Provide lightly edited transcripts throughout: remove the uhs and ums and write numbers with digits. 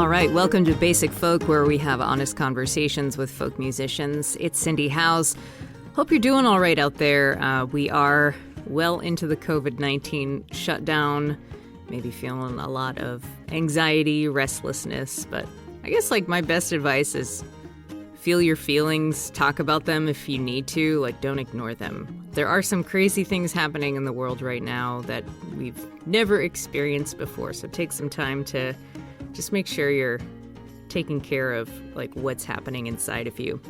All right, welcome to Basic Folk, where we have honest conversations with folk musicians. It's Cindy Howes. Hope you're doing all right out there. We are well into the COVID-19 shutdown, maybe feeling a lot of anxiety, restlessness, but I guess like my best advice is feel your feelings, talk about them if you need to, like don't ignore them. There are some crazy things happening in the world right now that we've never experienced before, so take some time to just make sure you're taking care of like what's happening inside of you.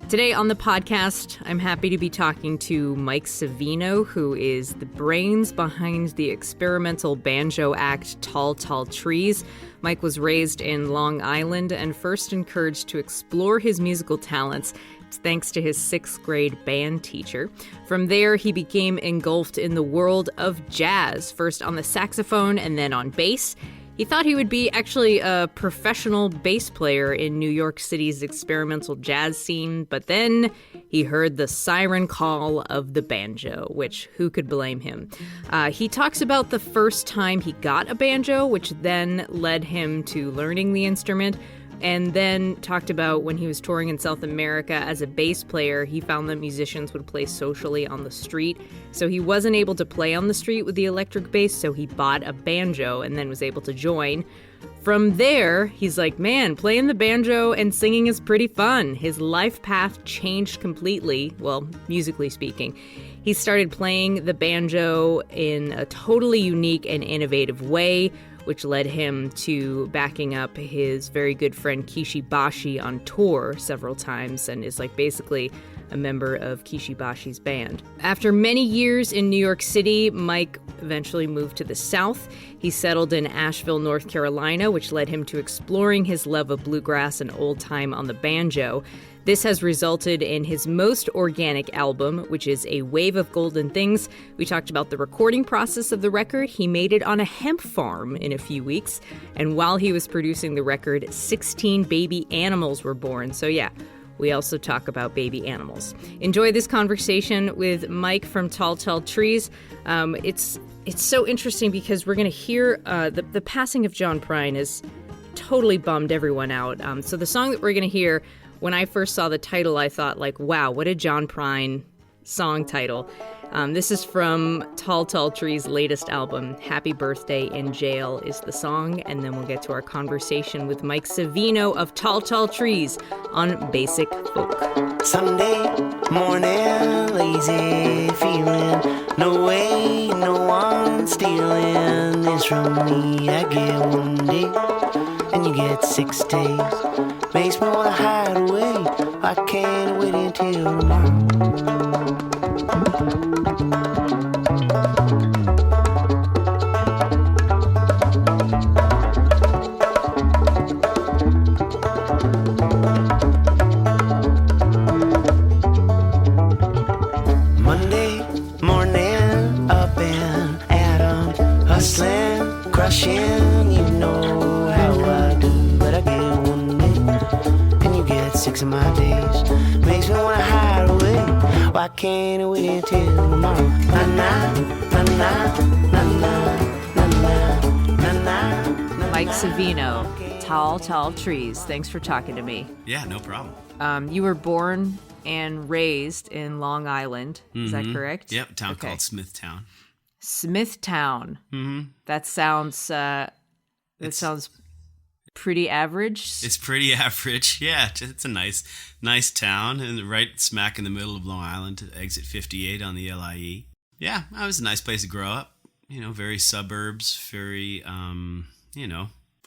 Today on the podcast, I'm happy to be talking to Mike Savino, who is the brains behind the experimental-banjo act Tall, Tall Trees. Mike was raised in Long Island and first encouraged to explore his musical talents thanks to his 6th grade band teacher. From there, he became engulfed in the world of jazz, first on the saxophone and then on bass. He thought he would be actually a professional bass player in New York City's experimental jazz scene, but then he heard the siren call of the banjo, which who could blame him? He talks about the first time he got a banjo, which then led him to learning the instrument, and then talked about when he was touring in South America as a bass player, he found that musicians would play socially on the street. So he wasn't able to play on the street with the electric bass, so he bought a banjo and then was able to join. From there, he's like, man, playing the banjo and singing is pretty fun. His life path changed completely, well, musically speaking. He started playing the banjo in a totally unique and innovative way, which led him to backing up his very good friend Kishi Bashi on tour several times and is like basically a member of Kishi Bashi's band. After many years in New York City, Mike eventually moved to the South. He settled in Asheville, North Carolina, which led him to exploring his love of bluegrass and old time on the banjo. This has resulted in his most organic album, which is A Wave of Golden Things. We talked about the recording process of the record. He made it on a hemp farm in a few weeks. And while he was producing the record, 16 baby animals were born. So yeah, we also talk about baby animals. Enjoy this conversation with Mike from Tall, Tall Trees. It's so interesting because we're going to hear the passing of John Prine has totally bummed everyone out. So the song that we're going to hear, when I first saw the title, I thought, like, wow, what a John Prine song title. This is from Tall, Tall Trees' latest album, Happy Birthday in Jail is the song, and then we'll get to our conversation with Mike Savino of Tall, Tall Trees on Basic Folk. Sunday morning, lazy feeling, no way, no one stealing this from me. I get one day, and you get 6 days. Makes me wanna hide away. I can't wait until tomorrow. Monday morning, up and at 'em, hustling, crushing, you know how I do, but I get one day, and you get 6 of my days. Makes me wanna hide away. Why can't I wait until tomorrow? Na na na na na na na na na. Mike Savino, Tall, Tall Trees. Thanks for talking to me. Yeah, no problem. You were born and raised in Long Island. Is that correct? Yep, town called Smithtown. Smithtown. Mm-hmm. That sounds sounds pretty average. It's pretty average. Yeah, it's a nice town, and right smack in the middle of Long Island, exit 58 on the LIE. Yeah, it was a nice place to grow up. You know, very suburbs, very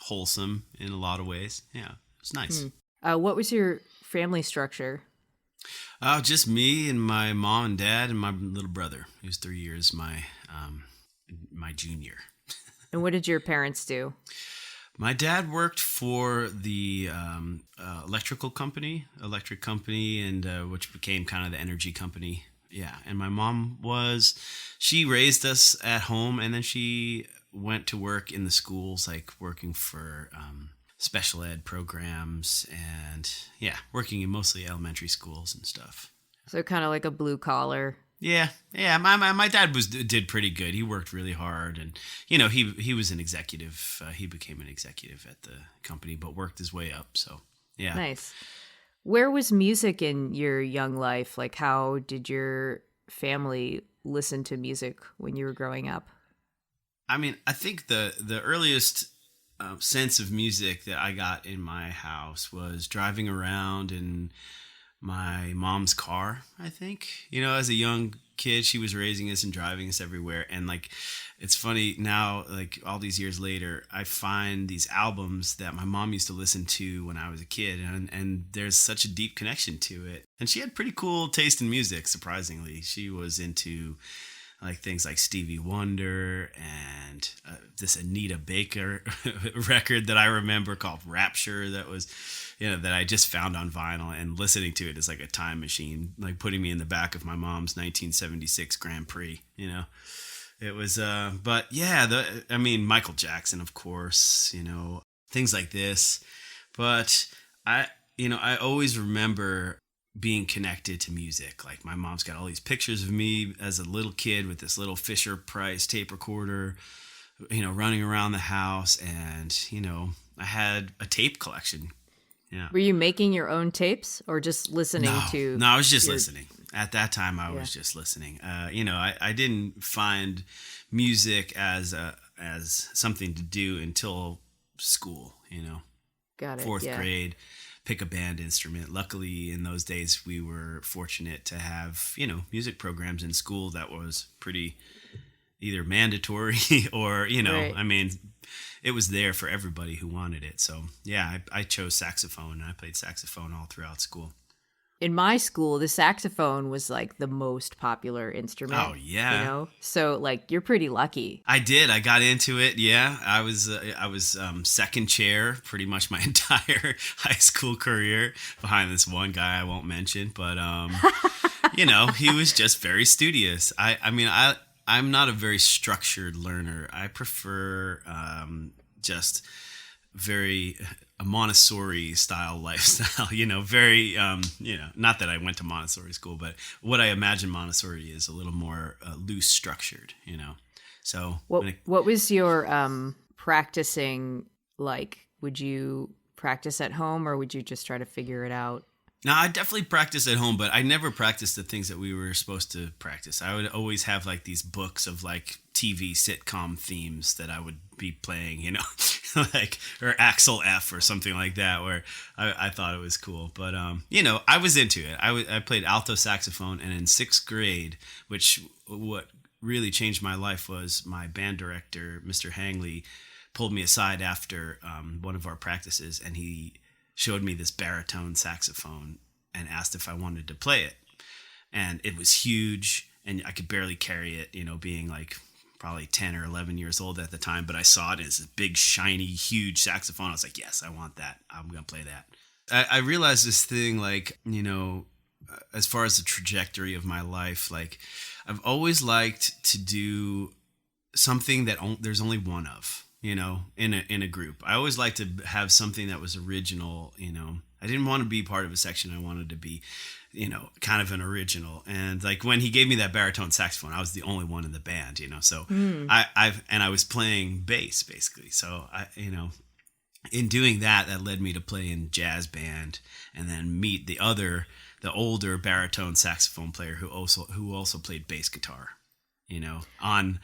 wholesome in a lot of ways. Yeah, it was nice. What was your family structure? Just me and my mom and dad and my little brother. He was 3 years my junior. And what did your parents do? My dad worked for the electric company, and which became kind of the energy company. Yeah, and my mom she raised us at home, and then she went to work in the schools, like working for special ed programs and working in mostly elementary schools and stuff. So kind of like a blue collar Yeah. My dad did pretty good. He worked really hard, and he was an executive. He became an executive at the company, but worked his way up. So yeah. Nice. Where was music in your young life? Like, how did your family listen to music when you were growing up? I mean, I think the earliest sense of music that I got in my house was driving around in my mom's car. I think, as a young kid, she was raising us and driving us everywhere. And like, it's funny now, like all these years later, I find these albums that my mom used to listen to when I was a kid, and there's such a deep connection to it. And she had pretty cool taste in music, surprisingly. She was into like things like Stevie Wonder and this Anita Baker record that I remember called Rapture that was, that I just found on vinyl, and listening to it is like a time machine, like putting me in the back of my mom's 1976 Grand Prix, It was, but yeah, Michael Jackson, of course, things like this. But I always remember being connected to music. Like my mom's got all these pictures of me as a little kid with this little Fisher Price tape recorder, running around the house, and, I had a tape collection. Yeah. Were you making your own tapes or just listening to? No, I was just listening. At that time, I was just listening. I didn't find music as something to do until school. Got it. Fourth grade, pick a band instrument. Luckily, in those days, we were fortunate to have music programs in school that was pretty either mandatory or right. I mean, it was there for everybody who wanted it. So yeah, I chose saxophone, and I played saxophone all throughout school. In my school, the saxophone was like the most popular instrument. Oh yeah. So like you're pretty lucky. I did. I got into it. Yeah. I was second chair pretty much my entire high school career behind this one guy I won't mention, but he was just very studious. I'm not a very structured learner. I prefer just very a Montessori style lifestyle, very, not that I went to Montessori school, but what I imagine Montessori is a little more loose structured, So what was your practicing like? Would you practice at home, or would you just try to figure it out? No, I definitely practiced at home, but I never practiced the things that we were supposed to practice. I would always have like these books of like TV sitcom themes that I would be playing, like, or Axel F or something like that, where I thought it was cool. But, I was into it. I played alto saxophone, and in sixth grade, what really changed my life was my band director, Mr. Hangley, pulled me aside after one of our practices, and he showed me this baritone saxophone and asked if I wanted to play it. And it was huge, and I could barely carry it, being like probably 10 or 11 years old at the time. But I saw it as a big, shiny, huge saxophone. I was like, yes, I want that. I'm going to play that. I realized this thing, like, as far as the trajectory of my life, like I've always liked to do something that there's only one of. In a group. I always liked to have something that was original, I didn't want to be part of a section. I wanted to be, kind of an original. And like when he gave me that baritone saxophone, I was the only one in the band, so I was playing bass basically. So in doing that led me to play in jazz band, and then meet the older baritone saxophone player who also played bass guitar. And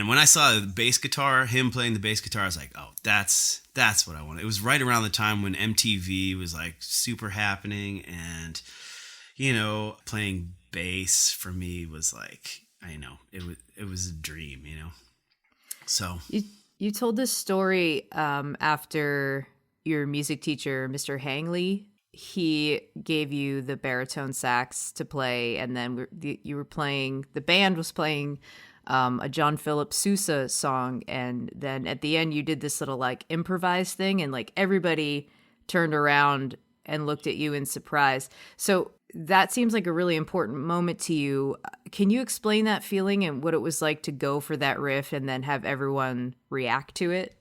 when I saw the bass guitar, him playing the bass guitar, I was like, oh, that's what I wanted. It was right around the time when MTV was like super happening, and, playing bass for me was like, it was a dream, So you told this story after your music teacher, Mr. Hangley. He gave you the baritone sax to play, and then the band was playing a John Philip Sousa song, and then at the end you did this little like improvised thing, and like everybody turned around and looked at you in surprise. So that seems like a really important moment to you. Can you explain that feeling and what it was like to go for that riff and then have everyone react to it?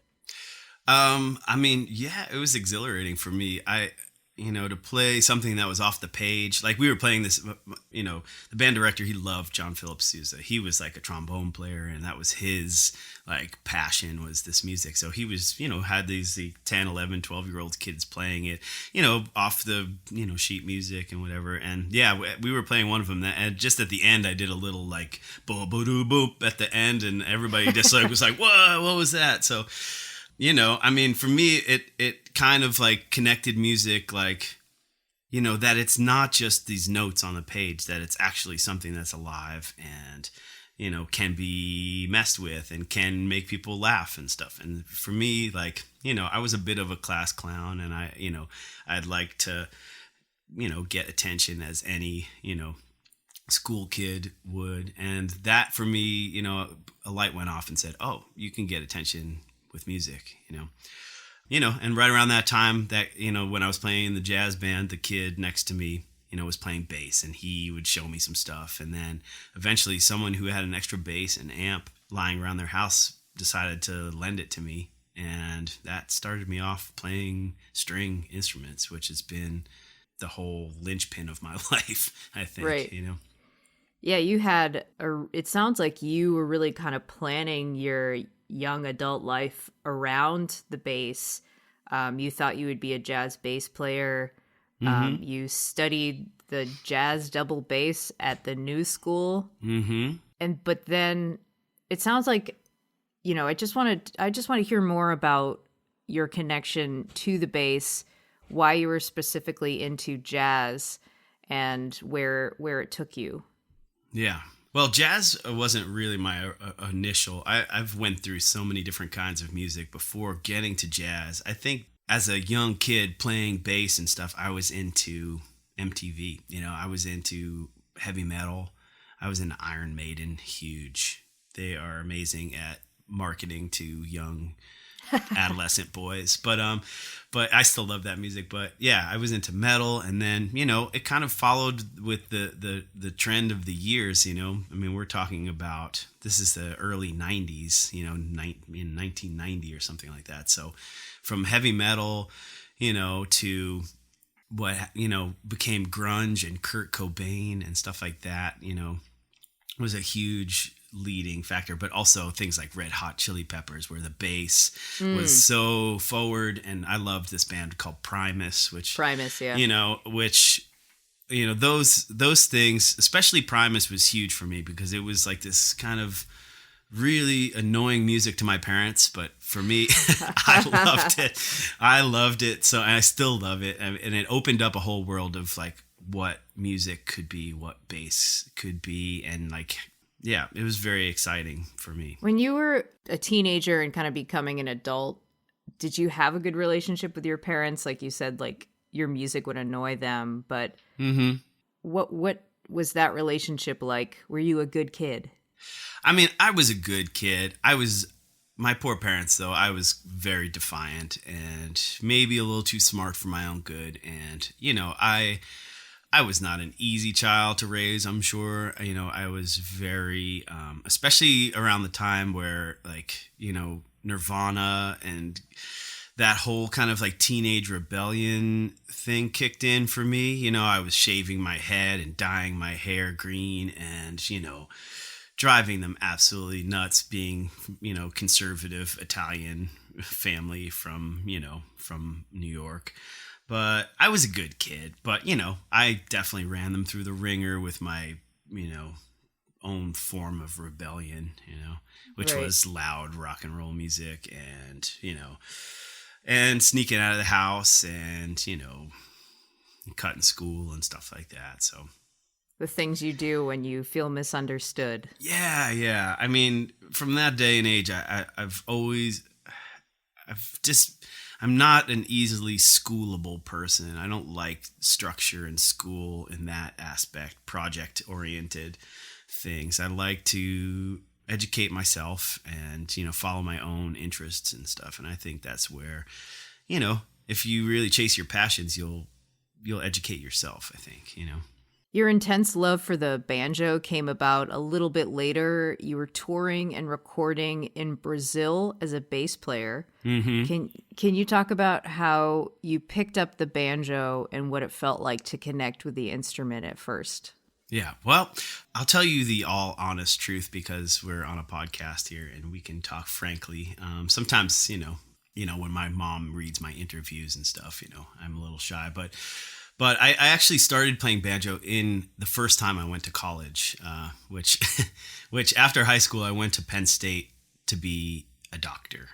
Yeah, it was exhilarating for me. to play something that was off the page. Like we were playing this, the band director, he loved John Philip Sousa. He was like a trombone player, and that was his like passion, was this music. So he was, had these 10, 11, 12-year-old kids playing it, off the, sheet music and whatever. And yeah, we were playing one of them. And just at the end, I did a little like boop at the end, and everybody just like was like, whoa, what was that? So, for me, it kind of like connected music, like, that it's not just these notes on the page, that it's actually something that's alive and, can be messed with and can make people laugh and stuff. And for me, like, I was a bit of a class clown, and I'd like to, get attention as any, school kid would. And that for me, a light went off and said, oh, you can get attention with music, and right around that time that, when I was playing in the jazz band, the kid next to me, was playing bass, and he would show me some stuff. And then eventually someone who had an extra bass and amp lying around their house decided to lend it to me. And that started me off playing string instruments, which has been the whole linchpin of my life, I think, right. Yeah, it sounds like you were really kind of planning your young adult life around the bass. You thought you would be a jazz bass player. Mm-hmm. You studied the jazz double bass at the New School. Mm-hmm. But then it sounds like, I just want to hear more about your connection to the bass, why you were specifically into jazz, and where it took you. Yeah. Well, jazz wasn't really my initial. I've went through so many different kinds of music before getting to jazz. I think as a young kid playing bass and stuff, I was into MTV. I was into heavy metal. I was into Iron Maiden, huge. They are amazing at marketing to young adolescent boys. But I still love that music. But yeah, I was into metal, and then, it kind of followed with the trend of the years, we're talking about, this is the early 90s, in 1990 or something like that. So from heavy metal, to what, became grunge and Kurt Cobain and stuff like that, was a huge leading factor. But also things like Red Hot Chili Peppers, where the bass was so forward. And I loved this band called Primus, yeah. Which, those things, especially Primus, was huge for me, because it was like this kind of really annoying music to my parents, but for me, I loved it. So I still love it. And it opened up a whole world of like what music could be, what bass could be. And like, yeah, it was very exciting for me. When you were a teenager and kind of becoming an adult, did you have a good relationship with your parents? Like you said, like your music would annoy them, but what was that relationship like? Were you a good kid? I was a good kid. My poor parents, though, I was very defiant and maybe a little too smart for my own good. And, I was not an easy child to raise, I'm sure. I was very, especially around the time where, like, Nirvana and that whole kind of like teenage rebellion thing kicked in for me. I was shaving my head and dyeing my hair green and, driving them absolutely nuts, being, conservative Italian family from New York. But I was a good kid. But, I definitely ran them through the ringer with my, own form of rebellion, which was loud rock and roll music and, and sneaking out of the house and, cutting school and stuff like that. So the things you do when you feel misunderstood. Yeah. From that day and age, I'm not an easily schoolable person. I don't like structure in school in that aspect, project-oriented things. I like to educate myself and, follow my own interests and stuff. And I think that's where, if you really chase your passions, you'll educate yourself, I think, Your intense love for the banjo came about a little bit later. You were touring and recording in Brazil as a bass player. Mm-hmm. Can you talk about how you picked up the banjo and what it felt like to connect with the instrument at first? Yeah, well, I'll tell you the all honest truth because we're on a podcast here and we can talk frankly. Sometimes, when my mom reads my interviews and stuff, I'm a little shy, but I actually started playing banjo in the first time I went to college, which after high school, I went to Penn State to be a doctor.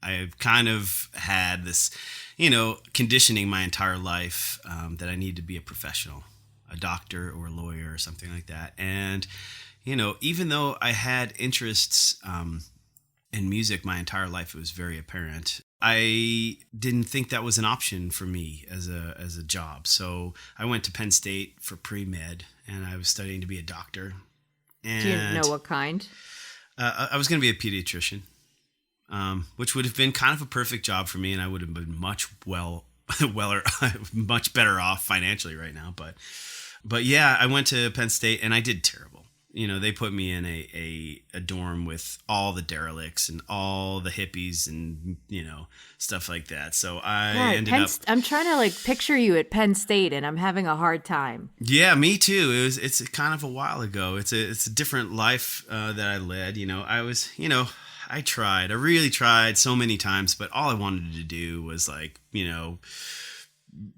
I've kind of had this, conditioning my entire life that I need to be a professional, a doctor or a lawyer or something like that. And, even though I had interests in music my entire life, it was very apparent. I didn't think that was an option for me as a job. So I went to Penn State for pre-med and I was studying to be a doctor. And do you know what kind? I was going to be a pediatrician, which would have been kind of a perfect job for me. And I would have been much better off financially right now. But yeah, I went to Penn State and I did terrible. They put me in a dorm with all the derelicts and all the hippies and, stuff like that. So I ended up... I'm trying to picture you at Penn State and I'm having a hard time. Yeah, me too. It's kind of a while ago. It's a different life that I led. I really tried so many times, but all I wanted to do was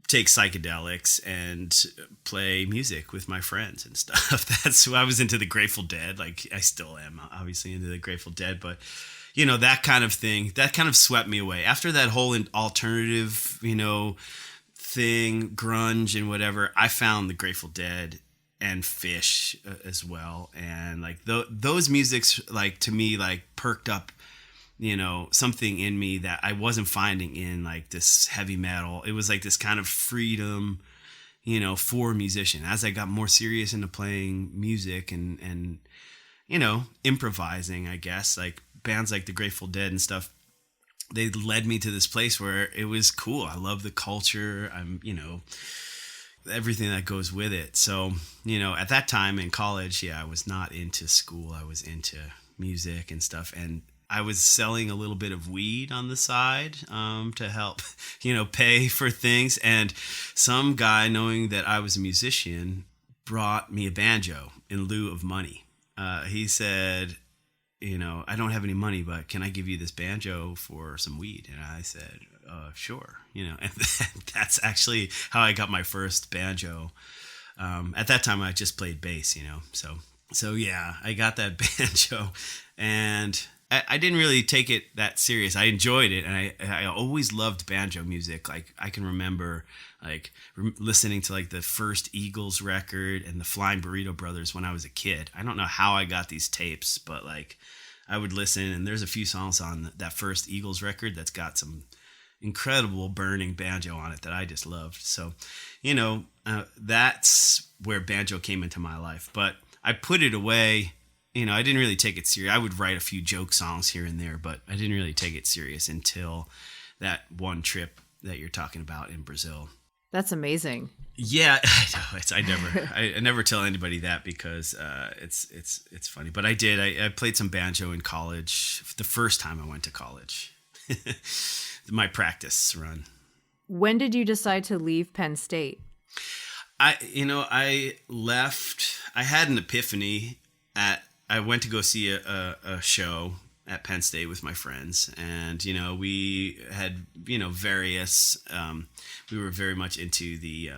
take psychedelics and play music with my friends and stuff. That's who I was into. The Grateful Dead. I still am obviously into the Grateful Dead, but that kind of thing, that kind of swept me away after that whole alternative, thing, grunge and whatever. I found the Grateful Dead and Fish as well. And those musics, to me, perked up, something in me that I wasn't finding in this heavy metal. It was this kind of freedom, for a musician. As I got more serious into playing music and improvising, I guess, bands like the Grateful Dead and stuff, they led me to this place where it was cool. I love the culture. I'm, everything that goes with it. So, at that time in college, I was not into school. I was into music and stuff. And I was selling a little bit of weed on the side to help, pay for things. And some guy, knowing that I was a musician, brought me a banjo in lieu of money. He said, I don't have any money, but can I give you this banjo for some weed? And I said, sure. And that's actually how I got my first banjo. At that time, I just played bass, So yeah, I got that banjo and I didn't really take it that serious. I enjoyed it, and I always loved banjo music. I can remember listening to the first Eagles record and the Flying Burrito Brothers when I was a kid. I don't know how I got these tapes, but I would listen, and there's a few songs on that first Eagles record that's got some incredible burning banjo on it that I just loved. So, that's where banjo came into my life. But I put it away. I didn't really take it serious. I would write a few joke songs here and there, but I didn't really take it serious until that one trip that you're talking about in Brazil. That's amazing. Yeah, I know. I never tell anybody that because it's funny. But I did. I played some banjo in college. The first time I went to college, my practice run. When did you decide to leave Penn State? I left. I had an epiphany I went to go see a show at Penn State with my friends, and we had various. We were very much into the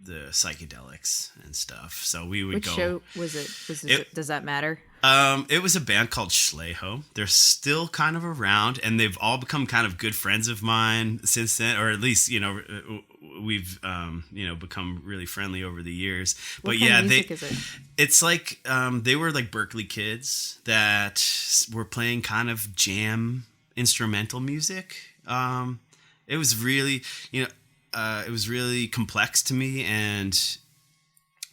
psychedelics and stuff, so we would go. Which show was it? Does that matter? It was a band called Schleho. They're still kind of around, and they've all become kind of good friends of mine since then, or at least we've become really friendly over the years. What kind of music is it? It's they were Berkeley kids that were playing kind of jam instrumental music. It was really it was really complex to me, and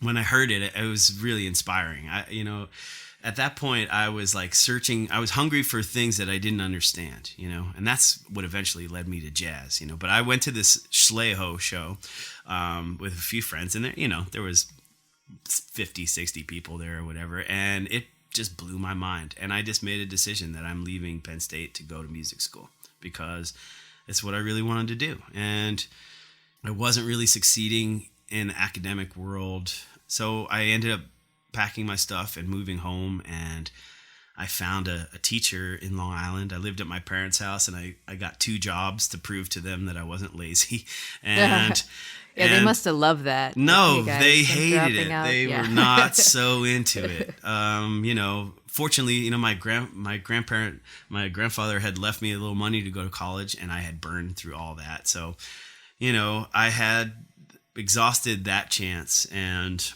when I heard it, it was really inspiring. At that point, I was searching. I was hungry for things that I didn't understand, and that's what eventually led me to jazz, But I went to this Schleho show with a few friends, and there was 50, 60 people there or whatever. And it just blew my mind. And I just made a decision that I'm leaving Penn State to go to music school because it's what I really wanted to do. And I wasn't really succeeding in the academic world. So I ended up packing my stuff and moving home, and I found a teacher in Long Island. I lived at my parents' house, and I got 2 jobs to prove to them that I wasn't lazy. And they must have loved that. No, they hated it. They were not so into it. Fortunately, my grandfather had left me a little money to go to college, and I had burned through all that. So, I had exhausted that chance, and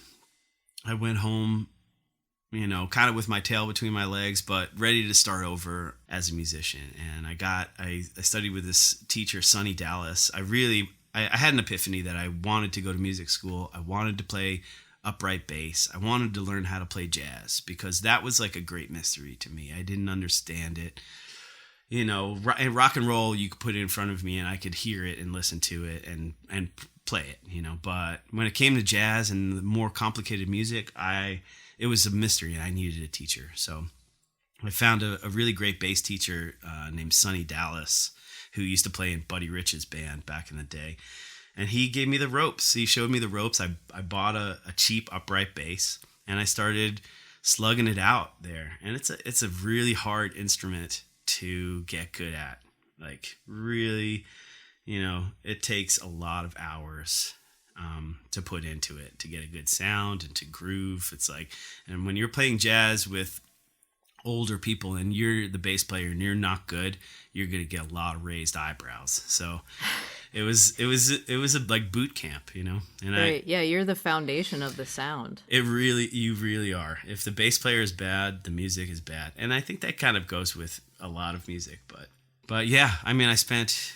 I went home, kind of with my tail between my legs, but ready to start over as a musician. And I studied with this teacher, Sonny Dallas. I had an epiphany that I wanted to go to music school. I wanted to play upright bass. I wanted to learn how to play jazz because that was like a great mystery to me. I didn't understand it. Rock and roll, you could put it in front of me and I could hear it and listen to it and play it, but when it came to jazz and the more complicated music, it was a mystery and I needed a teacher. So I found a really great bass teacher named Sonny Dallas, who used to play in Buddy Rich's band back in the day. And he gave me the ropes. He showed me the ropes. I bought a cheap upright bass and I started slugging it out there. And it's a really hard instrument to get good at. Like really, it takes a lot of hours to put into it to get a good sound and to groove. It's like, and when you're playing jazz with older people and you're the bass player and you're not good, you're going to get a lot of raised eyebrows. So it was a like boot camp, and right. Yeah, you're the foundation of the sound. You really are. If the bass player is bad, the music is bad. And I think that kind of goes with a lot of music, but yeah, I spent,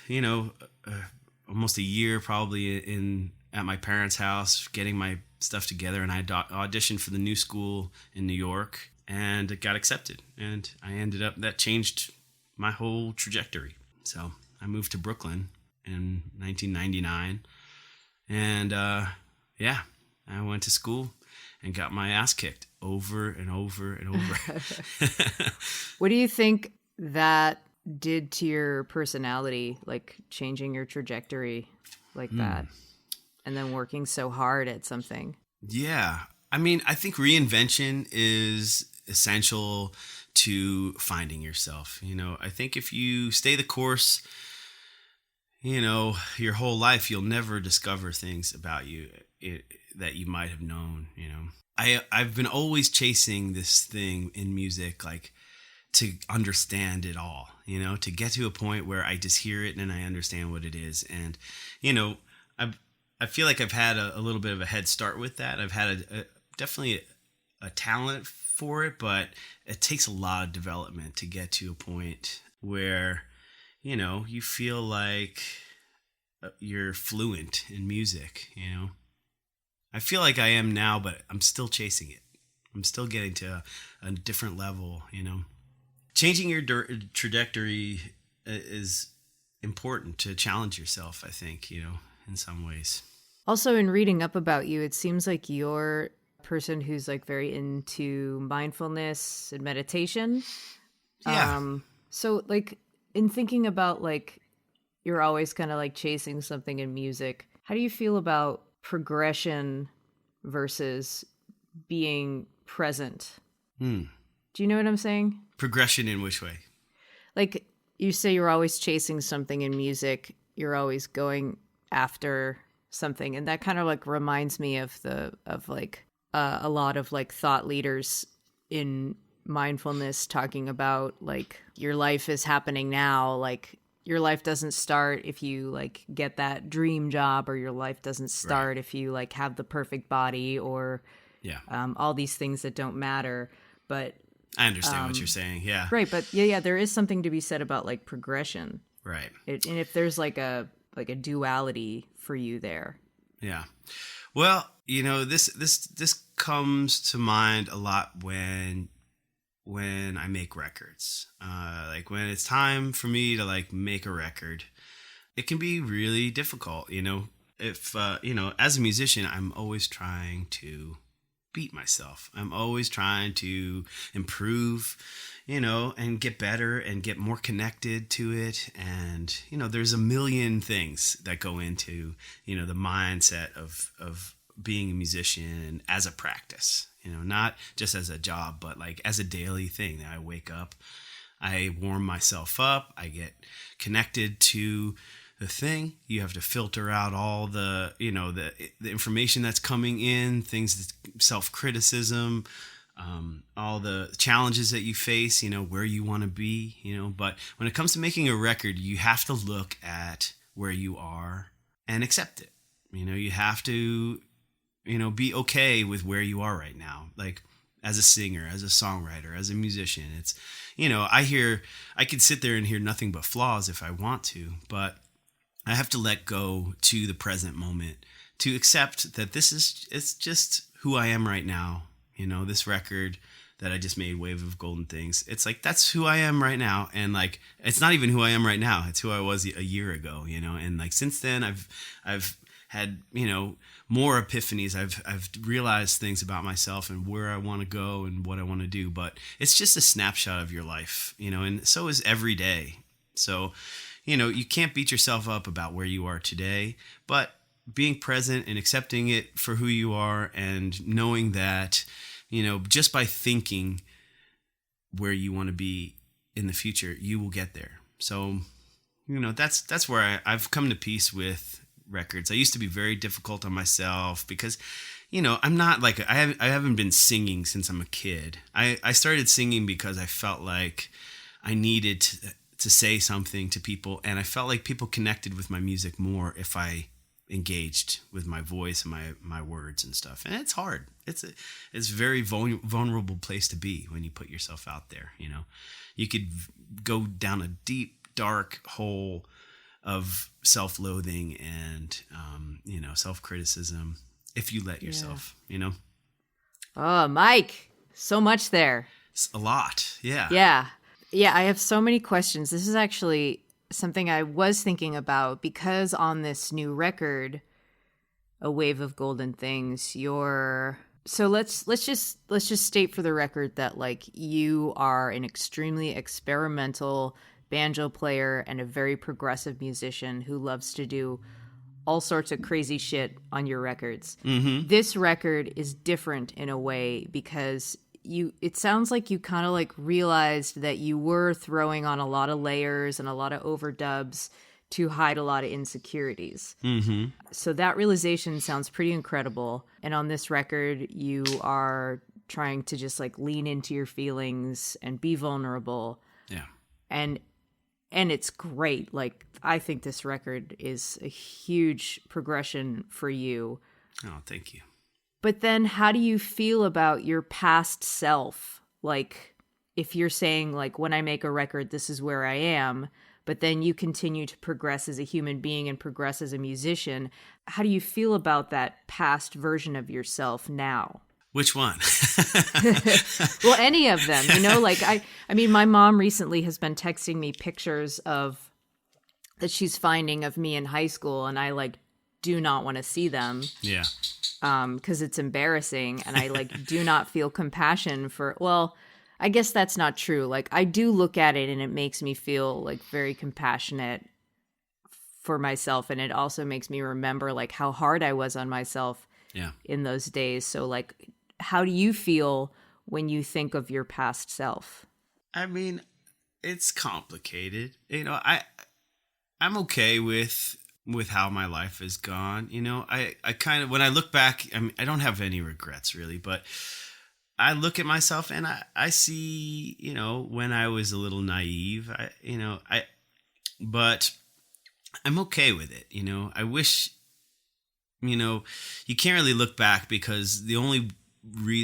almost a year probably at my parents' house getting my stuff together, and I auditioned for the new school in New York, and it got accepted, and that changed my whole trajectory. So I moved to Brooklyn in 1999, and I went to school and got my ass kicked over and over and over. What do you think that did to your personality, like changing your trajectory like that, and then working so hard at something? Yeah. I think reinvention is essential to finding yourself. I think if you stay the course, your whole life, you'll never discover things about you that you might have known. I've been always chasing this thing in music, like to understand it all, to get to a point where I just hear it and I understand what it is. And, I feel like I've had a little bit of a head start with that. I've had definitely a talent for it, but it takes a lot of development to get to a point where, you feel like you're fluent in music, I feel like I am now, but I'm still chasing it. I'm still getting to a different level, Changing your trajectory is important to challenge yourself, I think, in some ways. Also, in reading up about you, it seems like you're a person who's like very into mindfulness and meditation. Yeah. So like in thinking about like you're always kind of like chasing something in music, how do you feel about progression versus being present? Do you know what I'm saying? Progression in which way? Like you say you're always chasing something in music, you're always going after something, and that kind of like reminds me of a lot of like thought leaders in mindfulness talking about like your life is happening now, like your life doesn't start if you like get that dream job, or your life doesn't start if you like have the perfect body, or all these things that don't matter. But I understand what you're saying. Yeah. Right. But yeah, there is something to be said about like progression. Right. And if there's like a duality for you there. Yeah. Well, this comes to mind a lot when I make records. Like when it's time for me to like make a record, it can be really difficult, If as a musician, I'm always trying to beat myself. I'm always trying to improve, and get better and get more connected to it. And, there's a million things that go into, the mindset of being a musician as a practice, not just as a job, but like as a daily thing that I wake up, I warm myself up, I get connected to the thing. You have to filter out all the, the information that's coming in, things, self-criticism, all the challenges that you face, where you want to be, but when it comes to making a record, you have to look at where you are and accept it. You have to, be okay with where you are right now. Like as a singer, as a songwriter, as a musician, it's, I could sit there and hear nothing but flaws if I want to, but I have to let go to the present moment to accept that it's just who I am right now. This record that I just made, Wave of Golden Things, it's like, that's who I am right now. And like, it's not even who I am right now. It's who I was a year ago, and like, since then I've had, more epiphanies. I've realized things about myself and where I want to go and what I want to do, but it's just a snapshot of your life, and so is every day. So, you can't beat yourself up about where you are today, but being present and accepting it for who you are and knowing that, just by thinking where you want to be in the future, you will get there. So, that's where I've come to peace with records. I used to be very difficult on myself because, I'm not like, I haven't been singing since I'm a kid. I started singing because I felt like I needed to say something to people, and I felt like people connected with my music more if I engaged with my voice and my words and stuff. And it's hard. It's a very vulnerable place to be when you put yourself out there. You could go down a deep, dark hole of self-loathing and, self-criticism if you let yourself, Oh, Mike, so much there. It's a lot. Yeah. Yeah, I have so many questions. This is actually something I was thinking about because on this new record, A Wave of Golden Things, so let's just state for the record that like you are an extremely experimental banjo player and a very progressive musician who loves to do all sorts of crazy shit on your records. Mm-hmm. This record is different in a way because it sounds like you kind of like realized that you were throwing on a lot of layers and a lot of overdubs to hide a lot of insecurities. Mm-hmm. So that realization sounds pretty incredible. And on this record, you are trying to just like lean into your feelings and be vulnerable. Yeah. And it's great. Like, I think this record is a huge progression for you. Oh, thank you. But then how do you feel about your past self? Like, if you're saying, like, when I make a record, this is where I am, but then you continue to progress as a human being and progress as a musician, how do you feel about that past version of yourself now? Which one? Well, any of them, like I mean, my mom recently has been texting me pictures of that she's finding of me in high school, and I like do not want to see them. Yeah. Because it's embarrassing, and I like do not feel compassion for, well, I guess that's not true. Like, I do look at it and it makes me feel like very compassionate for myself, and it also makes me remember like how hard I was on myself in those days. So like, how do you feel when you think of your past self? I mean, it's complicated. I'm okay with how my life has gone. I kind of, when I look back, I mean, I don't have any regrets really, but I look at myself and I see, when I was a little naive, but I'm okay with it. I wish, you can't really look back because the only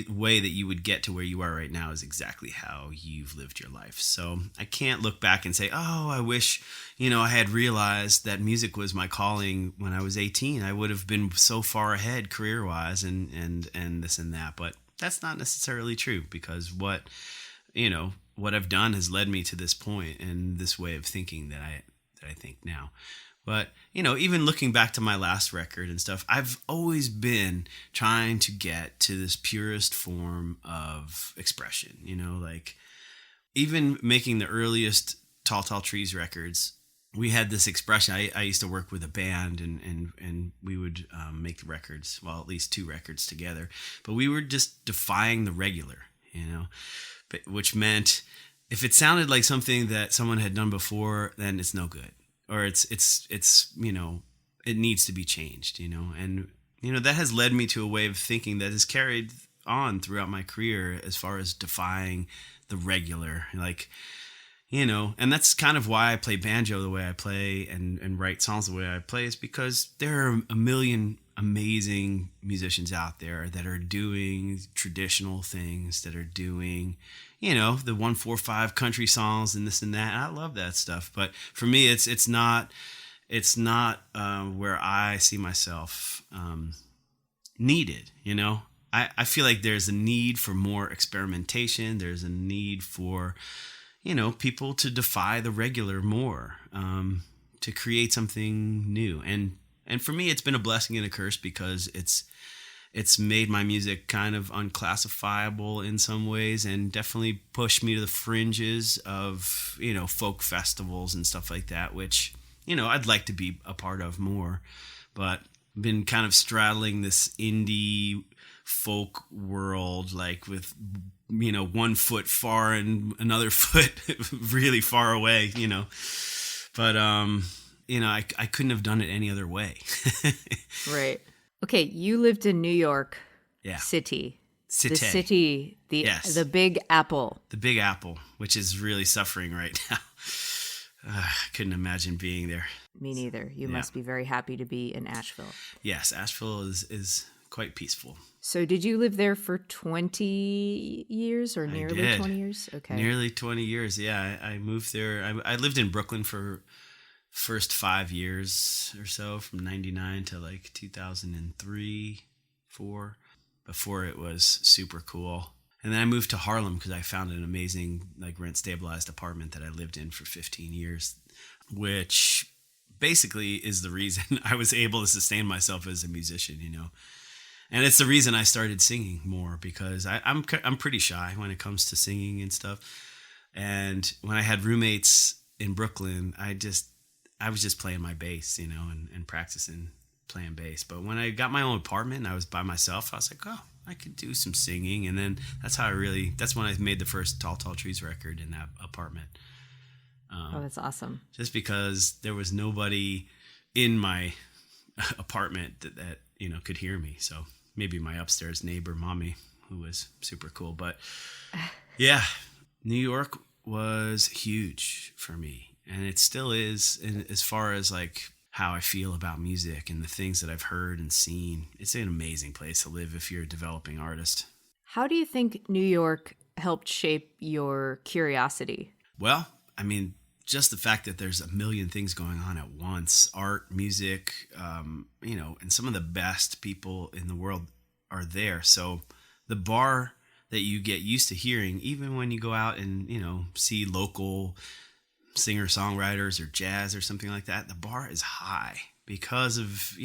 way that you would get to where you are right now is exactly how you've lived your life. So I can't look back and say, oh, I wish, I had realized that music was my calling when I was 18. I would have been so far ahead career-wise and this and that. But that's not necessarily true because what I've done has led me to this point and this way of thinking that I think now. But, even looking back to my last record and stuff, I've always been trying to get to this purest form of expression, like even making the earliest Tall Tall Trees records, we had this expression. I used to work with a band and we would make the records, well, at least 2 records together, but we were just defying the regular, which meant if it sounded like something that someone had done before, then it's no good. Or it's it needs to be changed, and that has led me to a way of thinking that has carried on throughout my career as far as defying the regular, and that's kind of why I play banjo the way I play and write songs the way I play, is because there are a million amazing musicians out there that are doing traditional things, that are doing the 1-4-5 country songs and this and that. I love that stuff, but for me, it's not where I see myself needed. I feel like there's a need for more experimentation. There's a need for people to defy the regular more, to create something new. And for me, it's been a blessing and a curse, because it's made my music kind of unclassifiable in some ways, and definitely pushed me to the fringes of, folk festivals and stuff like that, which, I'd like to be a part of more. But I've been kind of straddling this indie folk world, like with, 1 foot far and another foot really far away, But, I couldn't have done it any other way. Right. Okay, you lived in New York City. The city, the Big Apple. The Big Apple, which is really suffering right now. I couldn't imagine being there. Me neither. You must be very happy to be in Asheville. Yes, Asheville is quite peaceful. So did you live there for 20 years or nearly 20 years? Okay. Nearly 20 years, yeah. I moved there. I lived in Brooklyn for first 5 years or so, from 99 to like 2003, 4, before it was super cool. And then I moved to Harlem because I found an amazing rent stabilized apartment that I lived in for 15 years, which basically is the reason I was able to sustain myself as a musician, And it's the reason I started singing more, because I'm pretty shy when it comes to singing and stuff. And when I had roommates in Brooklyn, I was just playing my bass, and practicing playing bass. But when I got my own apartment and I was by myself, I was like, oh, I could do some singing. And then that's when I made the first Tall Tall Trees record in that apartment. That's awesome. Just because there was nobody in my apartment that could hear me. So maybe my upstairs neighbor, Mommy, who was super cool. But yeah, New York was huge for me. And it still is, as far as how I feel about music and the things that I've heard and seen. It's an amazing place to live if you're a developing artist. How do you think New York helped shape your curiosity? Well, just the fact that there's a million things going on at once, art, music, and some of the best people in the world are there. So the bar that you get used to hearing, even when you go out and, see local singer-songwriters or jazz or something like that, the bar is high because of,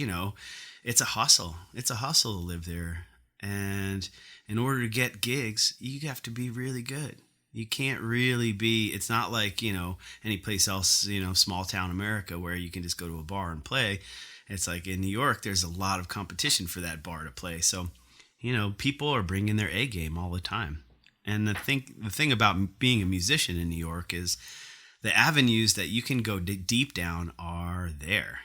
it's a hustle. It's a hustle to live there. And in order to get gigs, you have to be really good. You can't really be, it's not like, any place else, small town America where you can just go to a bar and play. It's like in New York, there's a lot of competition for that bar to play. So, people are bringing their A game all the time. And the thing about being a musician in New York is the avenues that you can go deep down are there.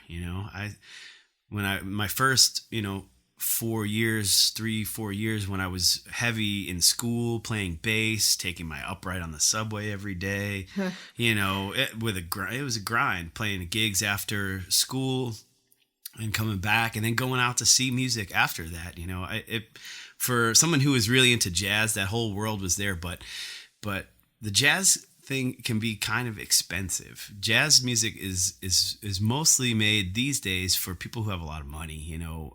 My first, 4 years when I was heavy in school, playing bass, taking my upright on the subway every day, it was a grind, playing gigs after school and coming back and then going out to see music after that. For someone who was really into jazz, that whole world was there, but the jazz thing can be kind of expensive. Jazz music is mostly made these days for people who have a lot of money,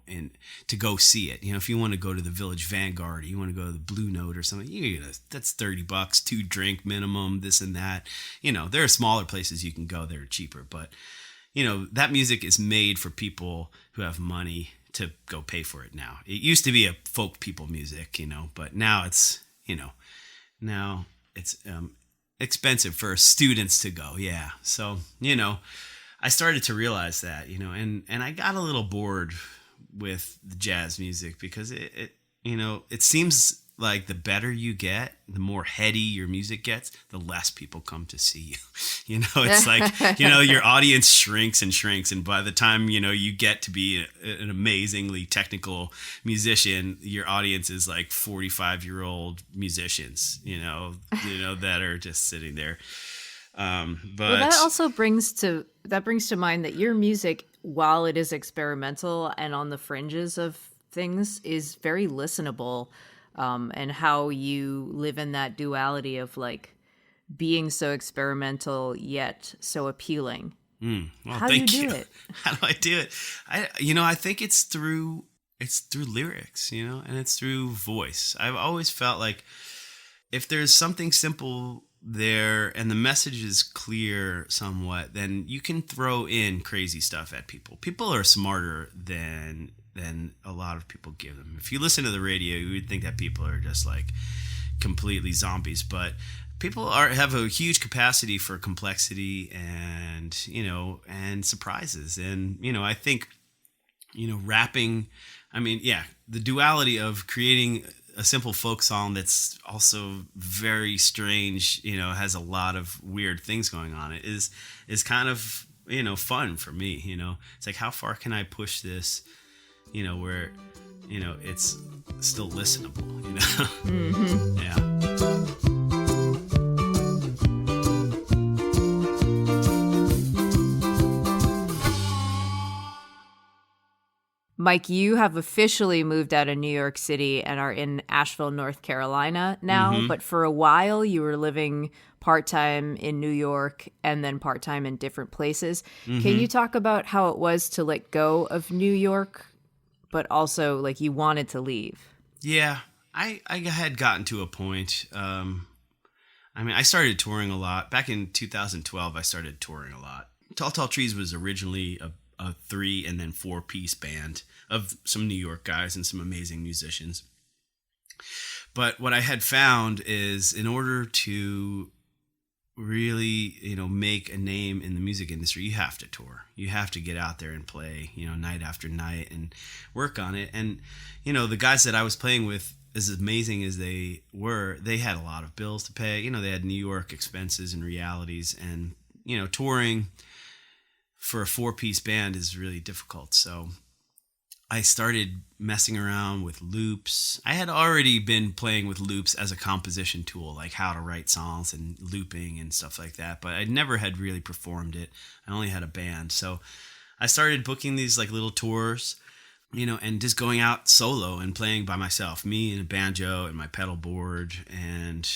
and to go see it. If you want to go to the Village Vanguard, or you want to go to the Blue Note or something, that's $30, 2 drink minimum, this and that. There are smaller places you can go that are cheaper, but that music is made for people who have money to go pay for it now. It used to be a folk people music, but now it's, now it's expensive for students to go. Yeah. So, I started to realize that, and I got a little bored with the jazz music because it seems like the better you get, the more heady your music gets, the less people come to see you. It's like, your audience shrinks and shrinks. And by the time, you get to be an amazingly technical musician, your audience is like 45-year-old musicians, that are just sitting there. But that also brings to mind that your music, while it is experimental and on the fringes of things, is very listenable. And how you live in that duality of like being so experimental yet so appealing. Well, how do you do it? How do I do it? I think it's through lyrics, and it's through voice. I've always felt like if there's something simple there and the message is clear somewhat, then you can throw in crazy stuff at people. People are smarter than a lot of people give them. If you listen to the radio, you would think that people are just like completely zombies, but people have a huge capacity for complexity and surprises. And I think rapping, the duality of creating a simple folk song that's also very strange, has a lot of weird things going on, it is kind of fun for me. It's like, how far can I push this, where, it's still listenable, Mm-hmm. Yeah. Mike, you have officially moved out of New York City and are in Asheville, North Carolina now, Mm-hmm. but for a while you were living part-time in New York and then part-time in different places. Mm-hmm. Can you talk about how it was to let go of New York, but also like you wanted to leave? Yeah, I had gotten to a point. I started touring a lot. Back in 2012, I started touring a lot. Tall Tall Trees was originally a 3 and then 4-piece band of some New York guys and some amazing musicians. But what I had found is in order to really, make a name in the music industry, you have to tour. You have to get out there and play, night after night and work on it. And, the guys that I was playing with, as amazing as they were, they had a lot of bills to pay. They had New York expenses and realities, and, touring for a 4-piece band is really difficult. So I started messing around with loops. I had already been playing with loops as a composition tool, like how to write songs and looping and stuff like that, but I never had really performed it. I only had a band. So I started booking these like little tours, and just going out solo and playing by myself, me and a banjo and my pedal board. And,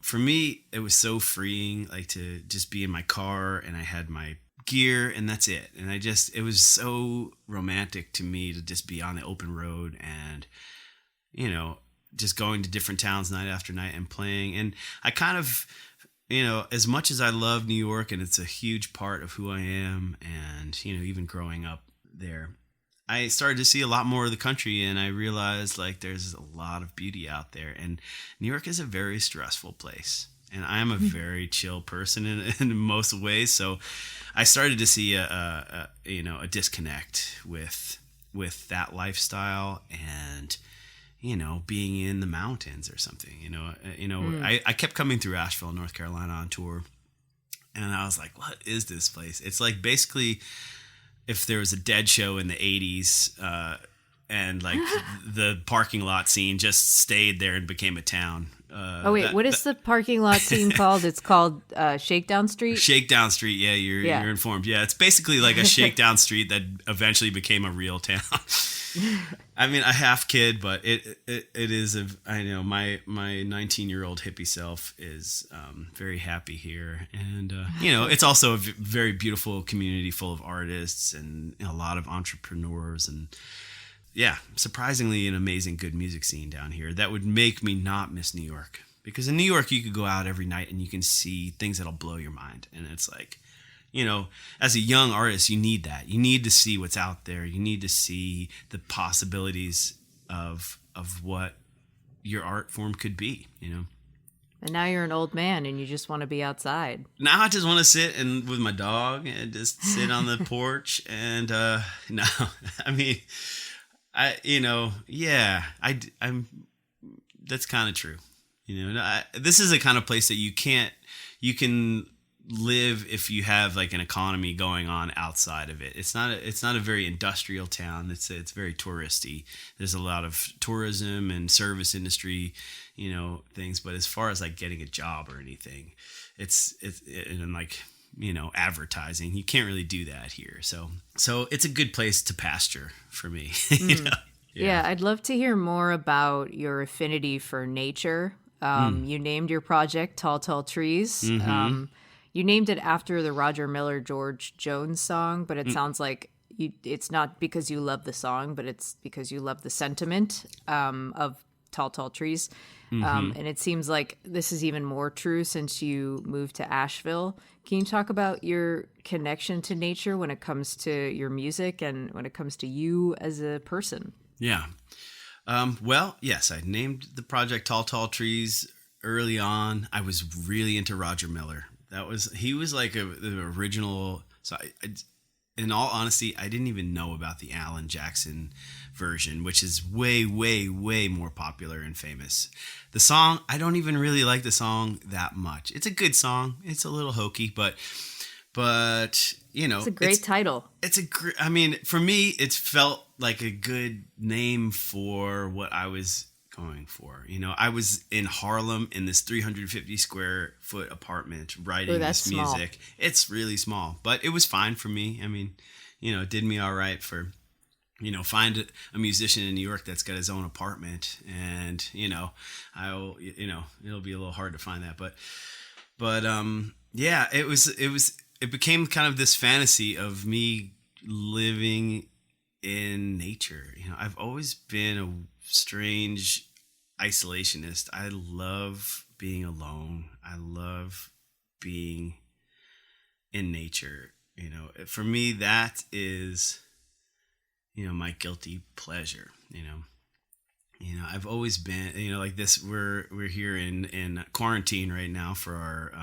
for me, it was so freeing, like to just be in my car and I had my gear and that's it. And it was so romantic to me to just be on the open road and, just going to different towns night after night and playing. And I kind of, as much as I love New York and it's a huge part of who I am, and, even growing up there, I started to see a lot more of the country, and I realized like there's a lot of beauty out there, and New York is a very stressful place. And I am a very chill person in most ways. So I started to see a disconnect with that lifestyle and, being in the mountains or something, I kept coming through Asheville, North Carolina on tour, and I was like, what is this place? It's like basically if there was a Dead show in the 80s, and like the parking lot scene just stayed there and became a town. What is the parking lot scene called? It's called Shakedown Street? Shakedown Street, yeah, you're informed. Yeah, it's basically like a shakedown street that eventually became a real town. I mean, I half kid, but it is I know my 19-year-old hippie self is very happy here, and it's also a very beautiful community full of artists and a lot of entrepreneurs, and yeah, surprisingly an amazing good music scene down here that would make me not miss New York. Because in New York, you could go out every night and you can see things that'll blow your mind. And it's like, as a young artist, you need that. You need to see what's out there. You need to see the possibilities of what your art form could be, And now you're an old man and you just want to be outside. Now I just want to sit with my dog and just sit on the porch. And no, I mean, I'm. That's kind of true. This is a kind of place that you can live if you have like an economy going on outside of it. It's not a very industrial town. It's very touristy. There's a lot of tourism and service industry, things. But as far as like getting a job or anything, it's like, advertising, you can't really do that here. So it's a good place to pasture for me. Yeah, I'd love to hear more about your affinity for nature. You named your project Tall, Tall Trees. Mm-hmm. You named it after the Roger Miller George Jones song, but it sounds like it's not because you love the song, but it's because you love the sentiment of Tall, Tall Trees. And it seems like this is even more true since you moved to Asheville. Can you talk about your connection to nature when it comes to your music and when it comes to you as a person? Yeah. Well, yes, I named the project Tall, Tall Trees early on. I was really into Roger Miller. He was like the original. So in all honesty, I didn't even know about the Alan Jackson version, which is way, way, way more popular and famous. The song, I don't even really like the song that much. It's a good song. It's a little hokey, but it's a great title. It's I mean, for me, it felt like a good name for what I was going for. I was in Harlem in this 350 square foot apartment writing this music. Small. It's really small, but it was fine for me. I mean, it did me all right for, find a musician in New York that's got his own apartment, and, it'll be a little hard to find that, but yeah, it became kind of this fantasy of me living in nature. I've always been a strange isolationist. I love being alone. I love being in nature. For me, that is, my guilty pleasure. I've always been, like this. We're here in quarantine right now for our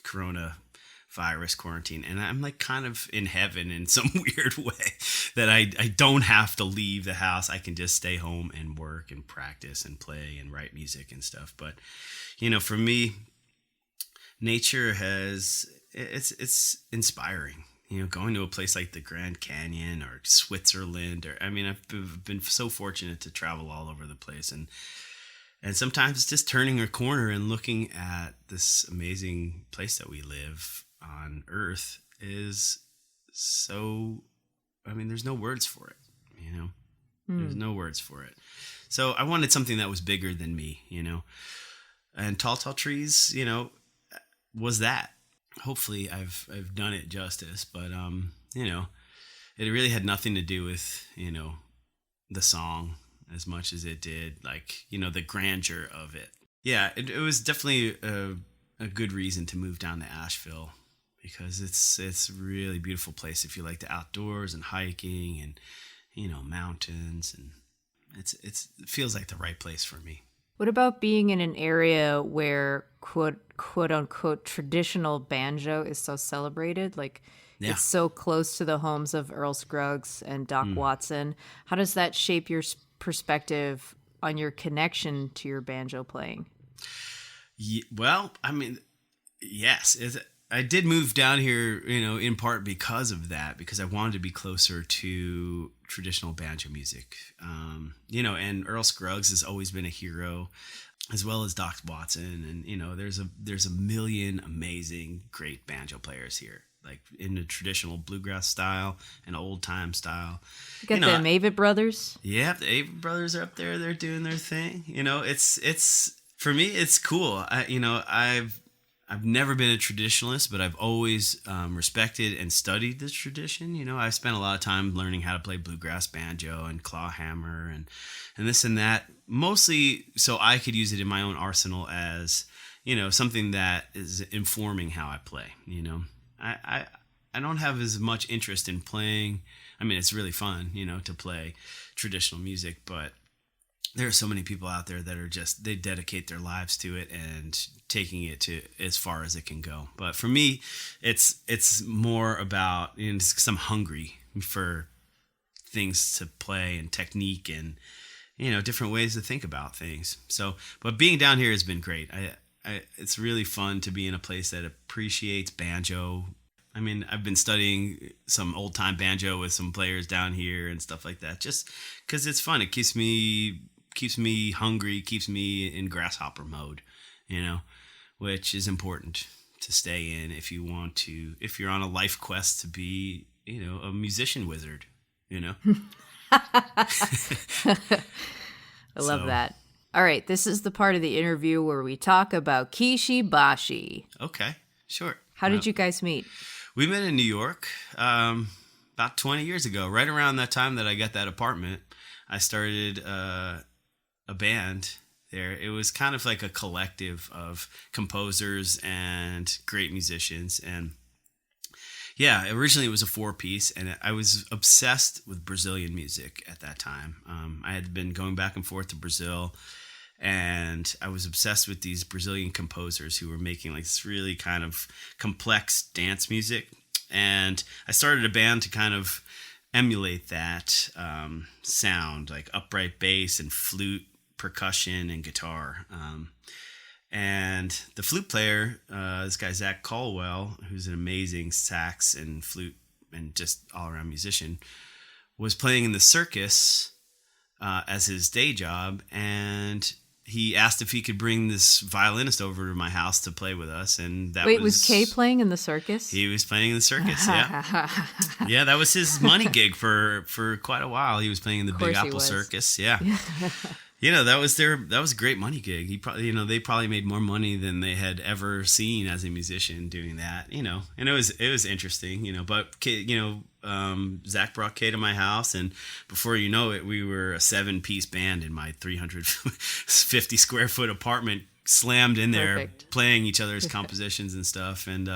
coronavirus quarantine, and I'm like kind of in heaven in some weird way that I don't have to leave the house. I can just stay home and work and practice and play and write music and stuff. But for me, nature it's inspiring. Going to a place like the Grand Canyon or Switzerland, I've been so fortunate to travel all over the place, and sometimes it's just turning a corner and looking at this amazing place that we live on Earth is so, there's no words for it, There's no words for it. So I wanted something that was bigger than me, and Tall, Tall Trees, was that. Hopefully I've done it justice, but, it really had nothing to do with, the song as much as it did, like, the grandeur of it. Yeah, it was definitely a good reason to move down to Asheville, because it's a really beautiful place if you like the outdoors and hiking and, mountains, and it feels like the right place for me. What about being in an area where quote unquote traditional banjo is so celebrated? Like, it's so close to the homes of Earl Scruggs and Doc Watson. How does that shape your perspective on your connection to your banjo playing? Well, yes. I did move down here, in part because of that, because I wanted to be closer to traditional banjo music. And Earl Scruggs has always been a hero, as well as Doc Watson. And, there's a million amazing, great banjo players here, like in the traditional bluegrass style and old time style. You got the Avett Brothers. Yeah, the Avett Brothers are up there. They're doing their thing. It's for me, it's cool. I've never been a traditionalist, but I've always respected and studied the tradition. I've spent a lot of time learning how to play bluegrass banjo and clawhammer and this and that, mostly so I could use it in my own arsenal as, something that is informing how I play. don't have as much interest in playing. I mean, it's really fun, to play traditional music, but there are so many people out there that are they dedicate their lives to it and taking it to as far as it can go. But for me, it's more about, because I'm hungry for things to play and technique and, different ways to think about things. So, but being down here has been great. It's really fun to be in a place that appreciates banjo. I mean, I've been studying some old time banjo with some players down here and stuff like that, just because it's fun. It keeps me hungry, keeps me in grasshopper mode, which is important to stay in if you're on a life quest to be, a musician wizard, I love that. All right, this is the part of the interview where we talk about Kishi Bashi. Okay, sure. How did you guys meet? We met in New York about 20 years ago. Right around that time that I got that apartment, I started a band there. It was kind of like a collective of composers and great musicians. And yeah, originally it was a 4-piece, and I was obsessed with Brazilian music at that time. I had been going back and forth to Brazil, and I was obsessed with these Brazilian composers who were making like this really kind of complex dance music. And I started a band to kind of emulate that sound, like upright bass and flute, percussion, and guitar. And the flute player, this guy Zach Caldwell, who's an amazing sax and flute and just all-around musician, was playing in the circus as his day job, and he asked if he could bring this violinist over to my house to play with us. And was Kay playing in the circus? He was playing in the circus, yeah. Yeah, that was his money gig for quite a while. He was playing in the Big Apple Circus, yeah. That was a great money gig. He probably, they probably made more money than they had ever seen as a musician doing that, and it was interesting, but Zach brought Kay to my house, and before you know it, we were a 7-piece band in my 350 square foot apartment, slammed in there. Perfect. Playing each other's compositions and stuff. And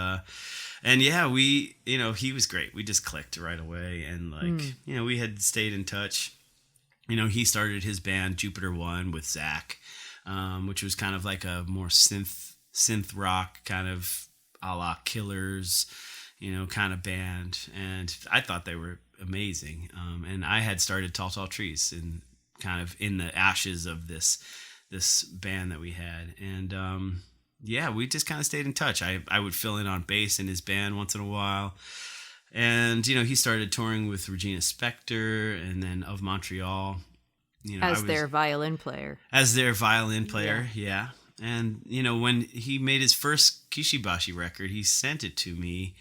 yeah, he was great. We just clicked right away. And we had stayed in touch. He started his band Jupiter One with Zach, which was kind of like a more synth rock kind of a la Killers, kind of band. And I thought they were amazing. And I had started Tall Tall Trees and kind of in the ashes of this band that we had. And yeah, we just kind of stayed in touch. I would fill in on bass in his band once in a while. And, he started touring with Regina Spektor and then Of Montreal. As their violin player. Yeah. And, when he made his first Kishi Bashi record, he sent it to me.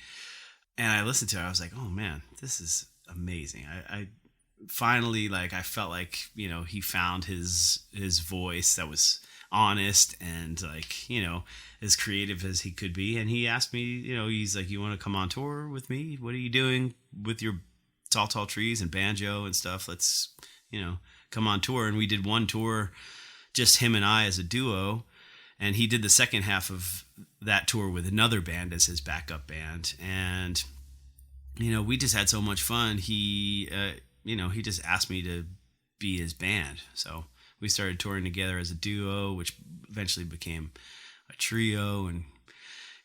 And I listened to it. I was like, oh, man, this is amazing. I finally, I felt like, he found his voice that was honest and as creative as he could be. And he asked me, he's like, you want to come on tour with me? What are you doing with your Tall Tall Trees and banjo and stuff? Let's, come on tour. And we did one tour, just him and I as a duo. And he did the second half of that tour with another band as his backup band. And, we just had so much fun. He just asked me to be his band. So we started touring together as a duo, which eventually became a trio. And,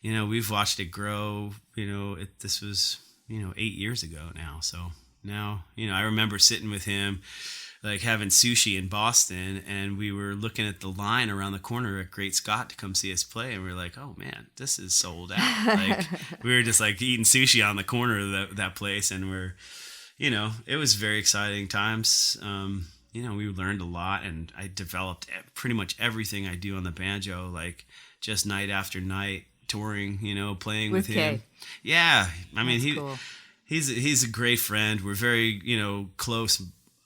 we've watched it grow. This was, 8 years ago now. So now, I remember sitting with him, having sushi in Boston, and we were looking at the line around the corner at Great Scott to come see us play. And we were like, oh man, this is sold out. We were just eating sushi on the corner of that place. And we're, it was very exciting times. We learned a lot, and I developed pretty much everything I do on the banjo, just night after night touring, playing with him. Kay. Yeah. I mean, cool. He's a great friend. We're very, close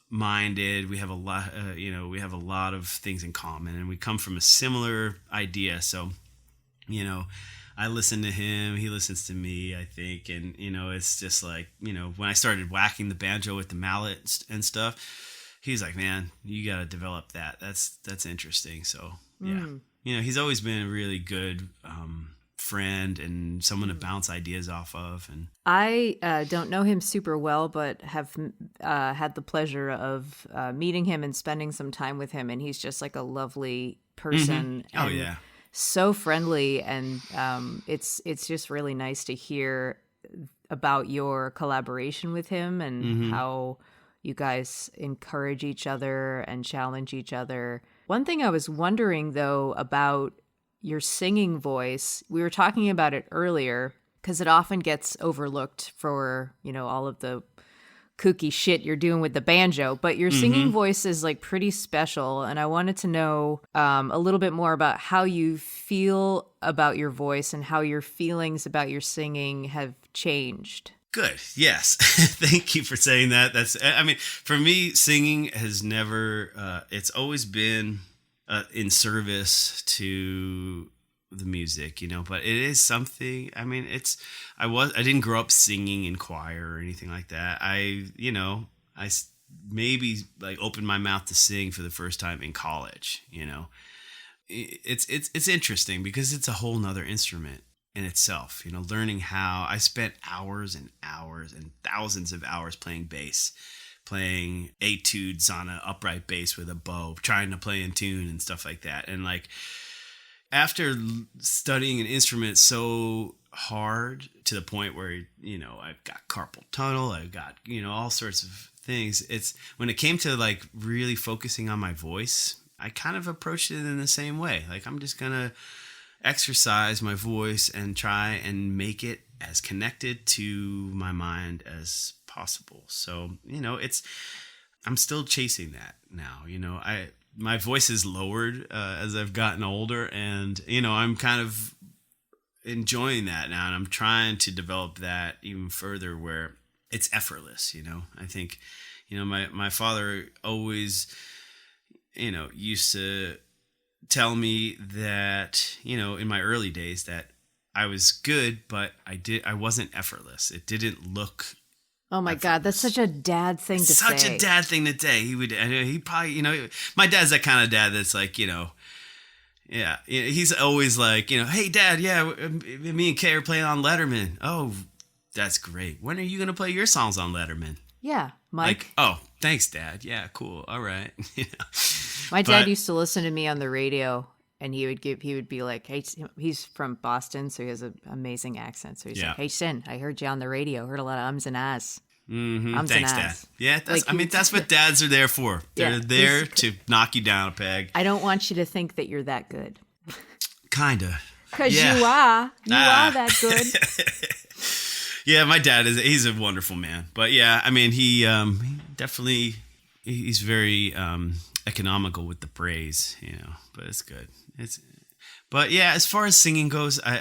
minded. We have a lot, we have a lot of things in common, and we come from a similar idea. So, I listen to him, he listens to me, I think. And, it's just when I started whacking the banjo with the mallet and stuff, he's like, man, you got to develop that. That's interesting. So, yeah. He's always been a really good friend and someone to bounce ideas off of. And I don't know him super well, but have had the pleasure of meeting him and spending some time with him. And he's just like a lovely person. Oh, and yeah. so friendly. And it's just really nice to hear about your collaboration with him and how you guys encourage each other and challenge each other. One thing I was wondering, though, about your singing voice, we were talking about it earlier, because it often gets overlooked for, all of the kooky shit you're doing with the banjo, but your singing voice is like pretty special. And I wanted to know a little bit more about how you feel about your voice and how your feelings about your singing have changed. Good. Yes. Thank you for saying that. For me, singing has never, it's always been in service to the music, but it is something. I didn't grow up singing in choir or anything like that. I maybe like opened my mouth to sing for the first time in college. It's interesting because it's a whole nother instrument in itself. Learning how I spent hours and hours and thousands of hours playing bass, playing etudes on an upright bass with a bow, trying to play in tune and stuff like that. And like, after studying an instrument so hard to the point where, I've got carpal tunnel, I've got, all sorts of things. It's when it came to like really focusing on my voice, I kind of approached it in the same way. Like, I'm just going to exercise my voice and try and make it as connected to my mind as possible. So, I'm still chasing that now. My voice is lowered as I've gotten older, and I'm kind of enjoying that now, and I'm trying to develop that even further where it's effortless. I think my father always used to tell me that in my early days that I was good, but I wasn't effortless. It didn't look. Oh my God, that's such a dad thing to say. Such a dad thing to say. He probably, my dad's that kind of dad that's like, yeah, he's always like, hey, Dad, yeah, me and Kay are playing on Letterman. Oh, that's great. When are you going to play your songs on Letterman? Yeah, Mike. Like, oh, thanks, Dad. Yeah, cool. All right. My dad used to listen to me on the radio, and he would be like, hey, he's from Boston, so he has an amazing accent. So he's like, hey, Sin, I heard you on the radio. Heard a lot of ums and ahs. Thanks, Dad. Yeah, that's what dads are there for. They're there to knock you down a peg. I don't want you to think that you're that good. Kinda. Because you are. You are that good. Yeah, my dad he's a wonderful man. But yeah, he definitely, he's very economical with the praise, but it's good. But yeah, as far as singing goes, I'm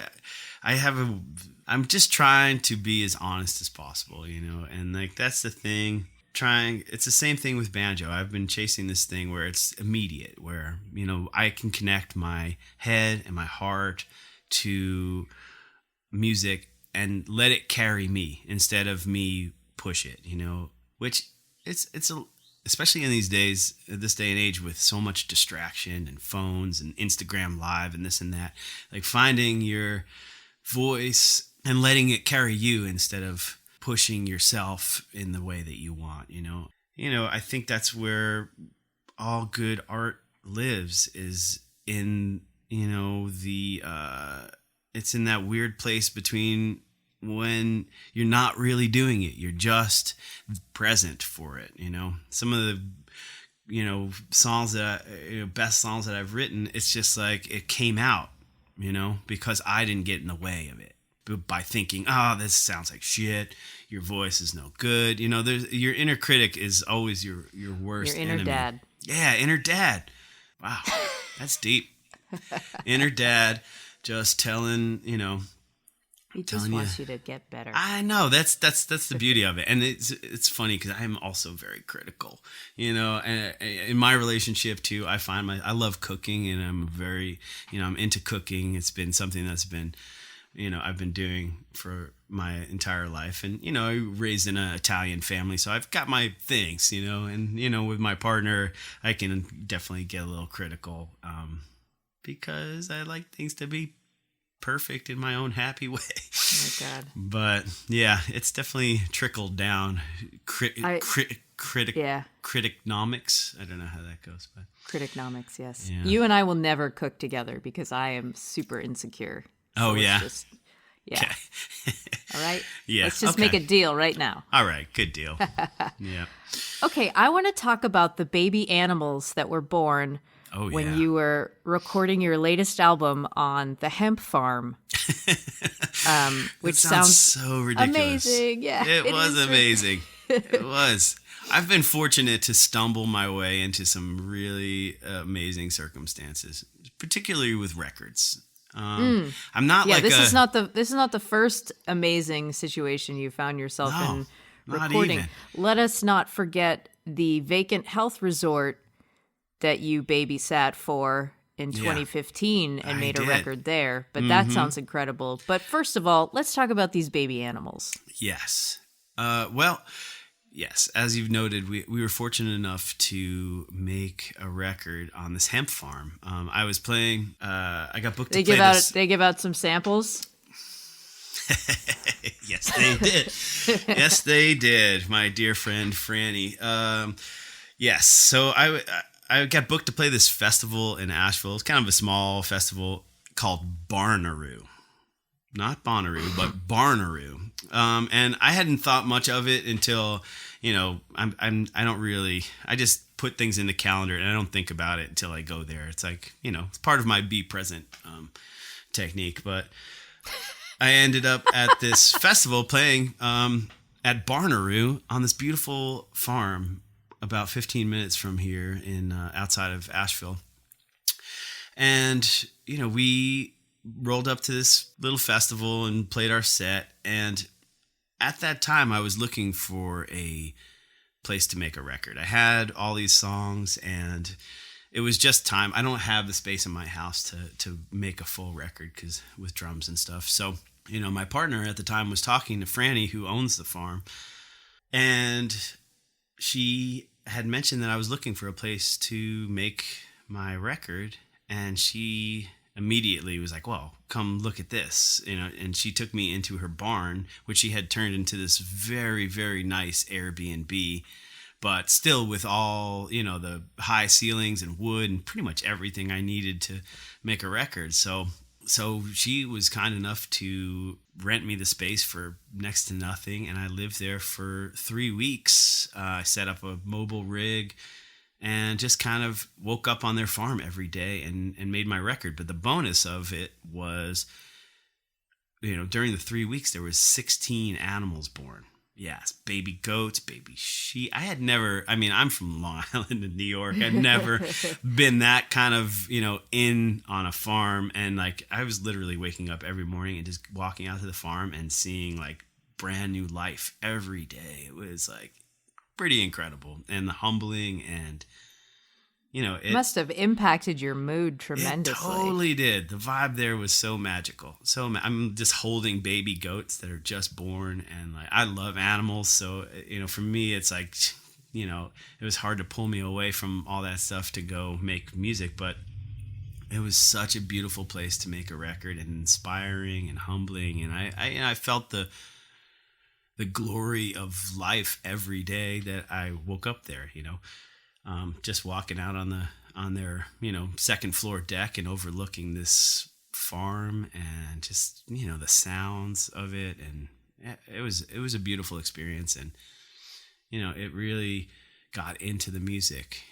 just trying to be as honest as possible, and like, that's the thing. It's the same thing with banjo. I've been chasing this thing where it's immediate, where, I can connect my head and my heart to music and let it carry me instead of me push it, which especially in this day and age with so much distraction and phones and Instagram Live and this and that, like finding your voice and letting it carry you instead of pushing yourself in the way that you want, I think that's where all good art lives, is in, it's in that weird place between when you're not really doing it, you're just present for it. Some of the, songs that, best songs that I've written, it's just like, it came out, because I didn't get in the way of it by thinking, oh, this sounds like shit. Your voice is no good. Your inner critic is always your worst enemy. Your inner dad. Yeah, inner dad. Wow, that's deep. Inner dad just telling, he just wants you to get better. I know, that's the beauty of it. And it's funny because I'm also very critical, and in my relationship too. I find I love cooking, and I'm very, I'm into cooking. It's been something that's been, I've been doing for my entire life. And, I raised in an Italian family, so I've got my things, and, with my partner, I can definitely get a little critical, because I like things to be perfect in my own happy way. Oh my God. But yeah, it's definitely trickled down. Criticnomics. I don't know how that goes, but Criticnomics, yes. Yeah. You and I will never cook together because I am super insecure. Oh, yeah? Yeah. Okay. All right? Yeah. Let's just okay. make a deal right now. All right. Good deal. Yeah. Okay, I want to talk about the baby animals that were born when you were recording your latest album on the hemp farm, which sounds so ridiculous. Amazing. Yeah, it was amazing. It was. I've been fortunate to stumble my way into some really amazing circumstances, particularly with records. I'm not like this is not the first amazing situation you found yourself in recording. Even. Let us not forget the vacant health resort that you babysat for in 2015 and made a record there. But that sounds incredible. But first of all, let's talk about these baby animals. Yes. Yes, as you've noted, we were fortunate enough to make a record on this hemp farm. I was playing. I got booked to play this. They give out some samples. Yes, they did. Yes, they did. My dear friend Franny. Yes, so I got booked to play this festival in Asheville. It's kind of a small festival called Barnaroo. Not Bonnaroo, but Barnaroo. And I hadn't thought much of it until, I just put things in the calendar and I don't think about it until I go there. It's like, it's part of my be present technique. But I ended up at this festival playing at Barnaroo on this beautiful farm about 15 minutes from here in outside of Asheville. And, we rolled up to this little festival and played our set. And at that time, I was looking for a place to make a record. I had all these songs, and it was just time. I don't have the space in my house to make a full record with drums and stuff. So, my partner at the time was talking to Franny, who owns the farm, and she had mentioned that I was looking for a place to make my record, and she immediately was like, well, come look at this, and she took me into her barn, which she had turned into this very, very nice Airbnb, but still with all, the high ceilings and wood and pretty much everything I needed to make a record. So she was kind enough to rent me the space for next to nothing, and I lived there for 3 weeks. I set up a mobile rig and just kind of woke up on their farm every day and made my record. But the bonus of it was, during the 3 weeks, there was 16 animals born. Yes, baby goats, baby sheep. I'm from Long Island in New York. I'd never been that kind of, in on a farm. And I was literally waking up every morning and just walking out to the farm and seeing brand new life every day. It was pretty incredible and humbling, and it must have impacted your mood tremendously. It totally did. The vibe there was so magical. I'm just holding baby goats that are just born, and I love animals, so for me it's it was hard to pull me away from all that stuff to go make music, but it was such a beautiful place to make a record, and inspiring and humbling, and I felt the glory of life every day that I woke up there, just walking out on their, second floor deck and overlooking this farm, and just, the sounds of it. And it was a beautiful experience. And, it really got into the music,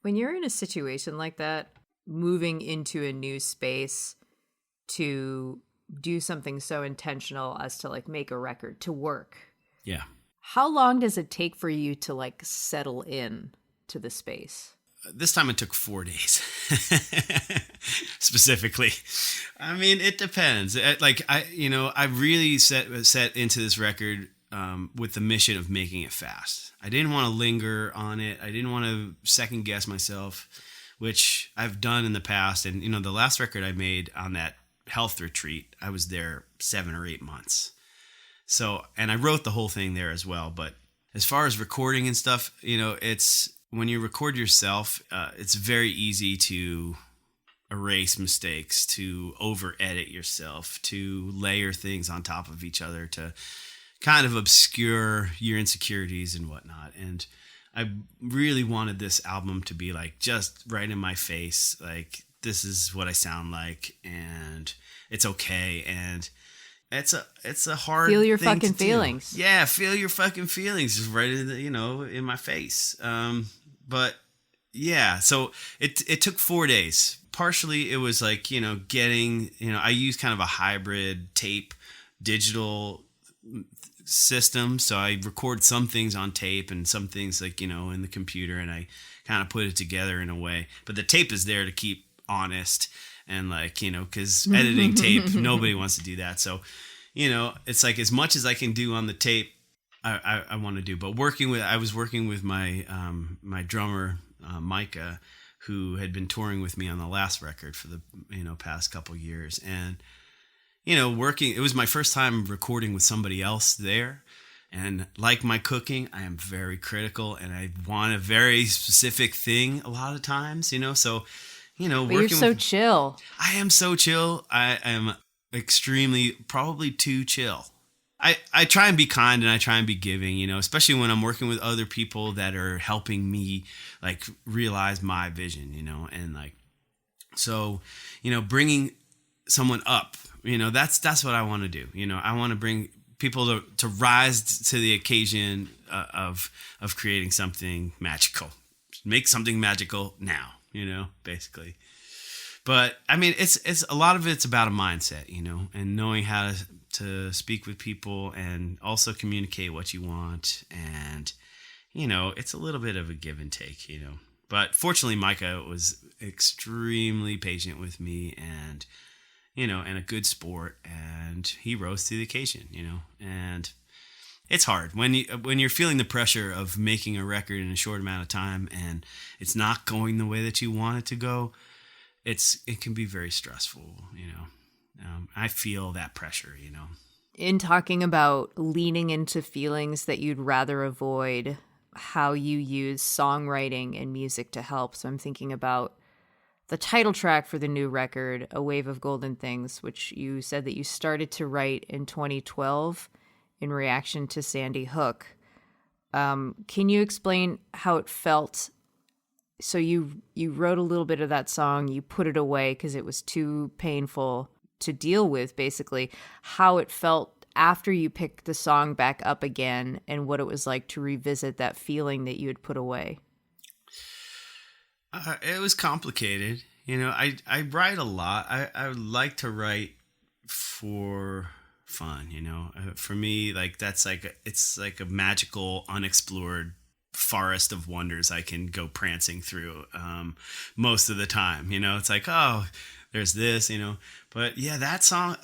When you're in a situation like that, moving into a new space to do something so intentional as to make a record, to work. Yeah. How long does it take for you to settle in to the space? This time it took 4 days. Specifically. It depends. I really set into this record with the mission of making it fast. I didn't want to linger on it. I didn't want to second guess myself, which I've done in the past. And the last record I made on that health retreat, I was there 7 or 8 months. So, and I wrote the whole thing there as well. But as far as recording and stuff, it's when you record yourself, it's very easy to erase mistakes, to over edit yourself, to layer things on top of each other, to kind of obscure your insecurities and whatnot. And I really wanted this album to be like just right in my face, like this is what I sound like, and it's okay. And it's a hard feel your thing fucking to do. feelings. Yeah, feel your fucking feelings, just right in the, in my face. But yeah, so it took 4 days. Partially, it was like getting I use kind of a hybrid tape digital system, so I record some things on tape and some things like in the computer, and I kind of put it together in a way. But the tape is there to keep honest, and like because editing tape, nobody wants to do that. So it's like as much as I can do on the tape, I want to do. But I was working with my my drummer Micah, who had been touring with me on the last record for the past couple years, and it was my first time recording with somebody else there. And like my cooking, I am very critical, and I want a very specific thing a lot of times, so But you're so chill. I am so chill. I am extremely, probably too chill. I try and be kind, and I try and be giving, especially when I'm working with other people that are helping me like realize my vision, and like, so, bringing someone up, that's what I want to do. I want to bring people to rise to the occasion of creating something magical, make something magical now, basically. But I mean, it's a lot of it's about a mindset, and knowing how to speak with people and also communicate what you want. And, it's a little bit of a give and take, but fortunately Micah was extremely patient with me, and, and a good sport, and he rose to the occasion, and it's hard when you're feeling the pressure of making a record in a short amount of time and it's not going the way that you want it to go. It can be very stressful, I feel that pressure, In talking about leaning into feelings that you'd rather avoid, how you use songwriting and music to help. So I'm thinking about the title track for the new record, A Wave of Golden Things, which you said that you started to write in 2012 in reaction to Sandy Hook. Can you explain how it felt? So you wrote a little bit of that song, you put it away because it was too painful to deal with, basically. How it felt after you picked the song back up again, and what it was like to revisit that feeling that you had put away. It was complicated. I write a lot. I would like to write for fun, for me, like that's like, it's like a magical, unexplored forest of wonders I can go prancing through most of the time. It's like, oh, there's this, but yeah, that song,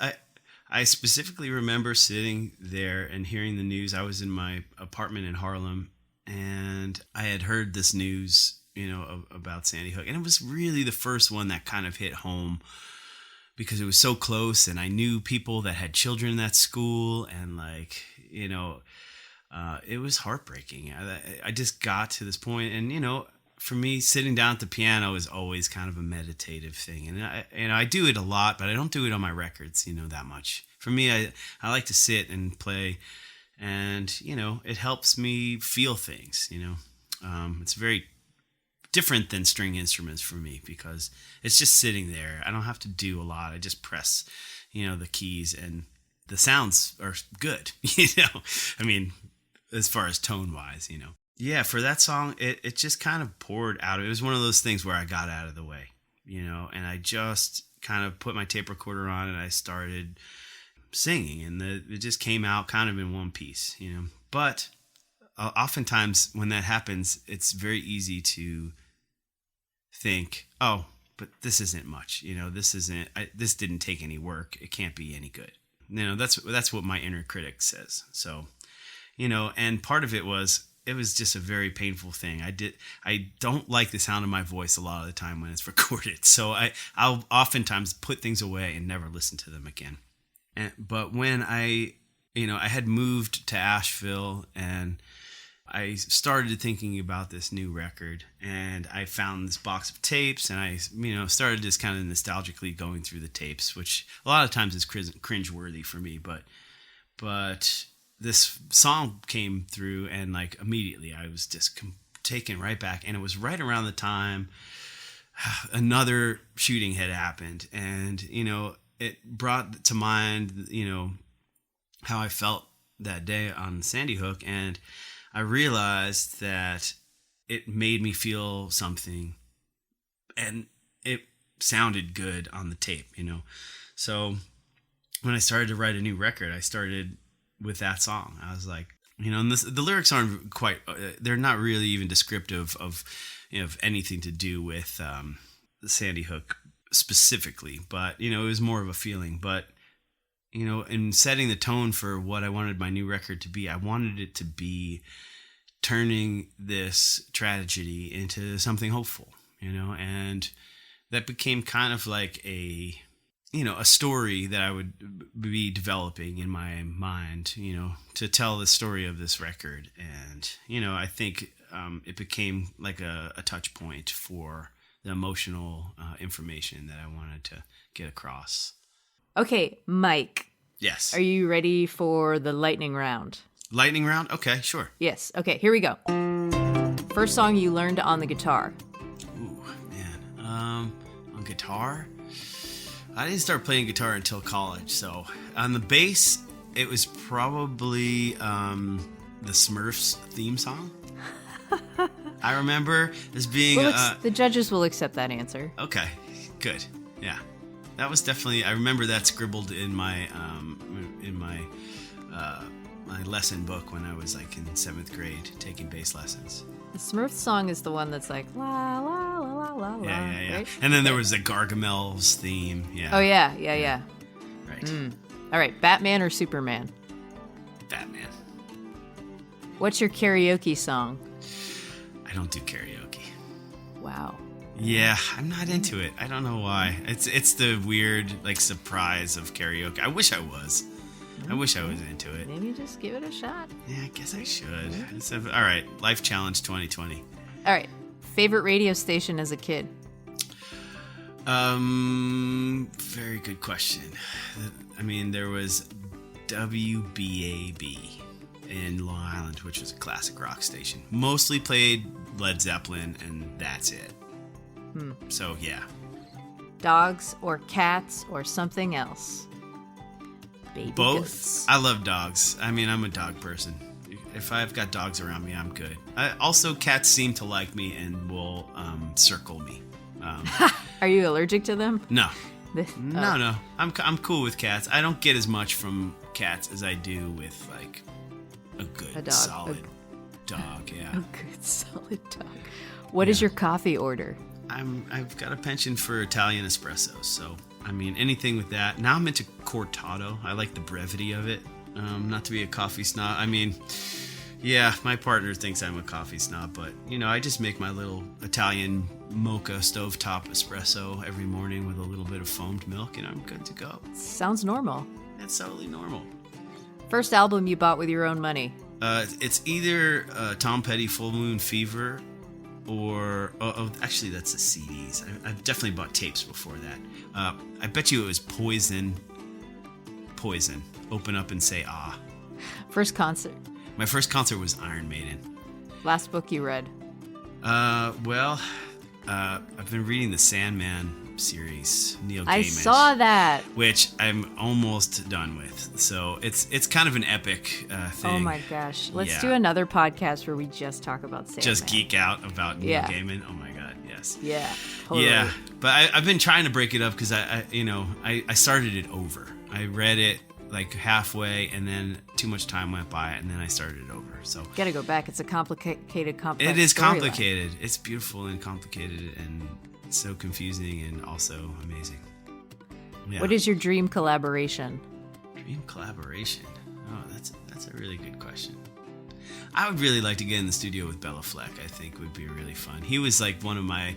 I specifically remember sitting there and hearing the news. I was in my apartment in Harlem, and I had heard this news, about Sandy Hook, and it was really the first one that kind of hit home because it was so close, and I knew people that had children in that school, and like, it was heartbreaking. I just got to this point, and for me, sitting down at the piano is always kind of a meditative thing, and I do it a lot, but I don't do it on my records, that much. For me, I like to sit and play, and it helps me feel things. It's very different than string instruments for me because it's just sitting there. I don't have to do a lot. I just press, the keys, and the sounds are good. I mean, as far as tone wise, Yeah, for that song, it just kind of poured out. It was one of those things where I got out of the way, and I just kind of put my tape recorder on and I started singing, and it just came out kind of in one piece, But oftentimes when that happens, it's very easy to think, oh, but this isn't much, this didn't take any work. It can't be any good. That's what my inner critic says. So, and part of it was just a very painful thing. I don't like the sound of my voice a lot of the time when it's recorded. So I'll oftentimes put things away and never listen to them again. But when I had moved to Asheville, and I started thinking about this new record, and I found this box of tapes, and I, started just kind of nostalgically going through the tapes, which a lot of times is cringe-worthy for me, but this song came through, and like immediately I was just taken right back, and it was right around the time another shooting had happened, and it brought to mind how I felt that day on Sandy Hook, and I realized that it made me feel something, and it sounded good on the tape, So when I started to write a new record, I started with that song. I was like, and the lyrics aren't quite, they're not really even descriptive of anything to do with the Sandy Hook specifically, but, it was more of a feeling. But, in setting the tone for what I wanted my new record to be, I wanted it to be turning this tragedy into something hopeful, and that became kind of like a story that I would be developing in my mind, to tell the story of this record. And, I think it became like a touch point for the emotional information that I wanted to get across. Okay, Mike. Yes. Are you ready for the lightning round? Lightning round? Okay, sure. Yes. Okay, here we go. First song you learned on the guitar. Ooh, man. On guitar? I didn't start playing guitar until college, so on the bass, it was probably the Smurfs theme song. I remember as being... the judges will accept that answer. Okay, good. Yeah. That was definitely... I remember that scribbled in my my lesson book when I was like in 7th grade taking bass lessons. The Smurfs song is the one that's like la la la la la. Yeah. Right? And then there was the Gargamel's theme. Yeah. Oh yeah. Right. All right, Batman or Superman? Batman. What's your karaoke song? I don't do karaoke. Wow. Yeah, I'm not into it. I don't know why. It's the weird like surprise of karaoke. I wish I was. I wish I was into it. Maybe just give it a shot. Yeah, I guess I should. All right, Life Challenge 2020. All right, favorite radio station as a kid? Very good question. I mean, there was WBAB in Long Island, which was a classic rock station. Mostly played Led Zeppelin, and that's it. So, yeah. Dogs or cats or something else? Baby Both. Goats. I love dogs. I mean, I'm a dog person. If I've got dogs around me, I'm good. Also, cats seem to like me and will circle me. Are you allergic to them? No. No. I'm cool with cats. I don't get as much from cats as I do with like a good solid dog. Yeah. A good solid dog. What is your coffee order? I've got a penchant for Italian espresso, so I mean anything with that. Now I'm into cortado. I like the brevity of it. Not to be a coffee snob. I mean, yeah, my partner thinks I'm a coffee snob, but I just make my little Italian mocha stovetop espresso every morning with a little bit of foamed milk, and I'm good to go. Sounds normal. That's totally normal. First album you bought with your own money? It's either Tom Petty Full Moon Fever or actually that's the CDs. I've definitely bought tapes before that. I bet you it was Poison. Open Up and Say Ah. First concert? My first concert was Iron Maiden. Last book you read? Well, I've been reading the Sandman series, Neil Gaiman. I saw that. Which I'm almost done with. So it's kind of an epic thing. Oh my gosh. Let's do another podcast where we just talk about Sandman. Just geek out about Neil Gaiman. Oh my god, yes. Yeah, totally. Yeah, but I've been trying to break it up because I started it over. I read it like halfway, and then too much time went by, and then I started it over. So gotta go back. It's a complicated, complex. It is complicated. Storyline. It's beautiful and complicated, and so confusing, and also amazing. Yeah. What is your dream collaboration? Dream collaboration? Oh, that's a really good question. I would really like to get in the studio with Bela Fleck. I think would be really fun. He was like one of my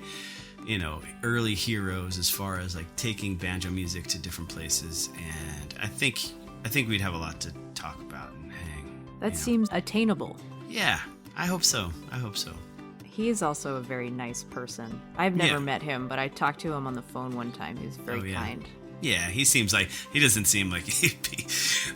early heroes as far as like taking banjo music to different places, and I think we'd have a lot to talk about and hang. That seems attainable. Yeah, I hope so. He is also a very nice person. I've never met him, but I talked to him on the phone one time. He was very kind. Yeah, he doesn't seem like he'd be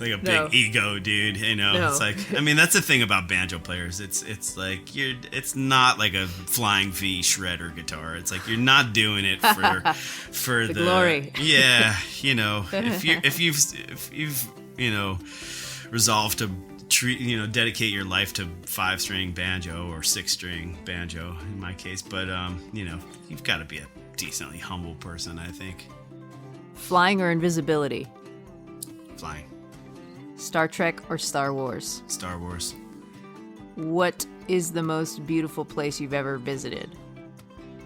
like a big ego dude, No. It's like, I mean, that's the thing about banjo players. It's like it's not like a flying V shredder guitar. It's like you're not doing it for the glory. Yeah, if you've resolved to dedicate your life to 5-string banjo or 6-string banjo in my case, but you've got to be a decently humble person, I think. Flying or invisibility? Flying. Star Trek or Star Wars? Star Wars. What is the most beautiful place you've ever visited?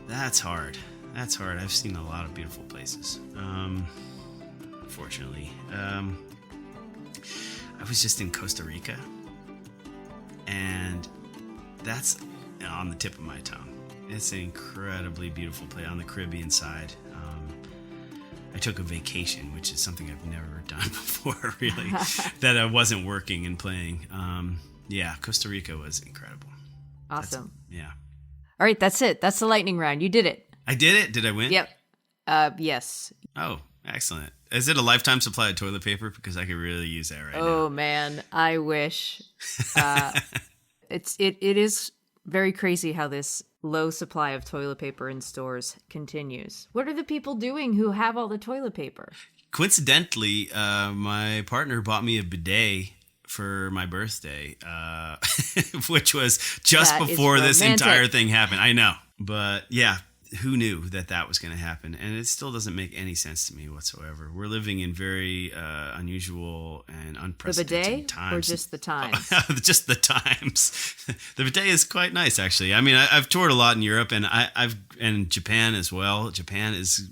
That's hard. I've seen a lot of beautiful places. Fortunately. I was just in Costa Rica, and that's on the tip of my tongue. It's an incredibly beautiful place on the Caribbean side. I took a vacation, which is something I've never done before, really, that I wasn't working and playing. Costa Rica was incredible. Awesome. Yeah. All right, that's it. That's the lightning round. You did it. I did it? Did I win? Yep. Yes. Oh, excellent. Is it a lifetime supply of toilet paper? Because I could really use that right now. Oh, man. I wish. It is very crazy how this low supply of toilet paper in stores continues. What are the people doing who have all the toilet paper? Coincidentally, my partner bought me a bidet for my birthday, which was just before this entire thing happened. I know. But yeah, who knew that was going to happen? And it still doesn't make any sense to me whatsoever. We're living in very unusual and unprecedented times. Or just the times? Just the times. The bidet is quite nice, actually. I mean, I've toured a lot in Europe, and and Japan as well. Japan is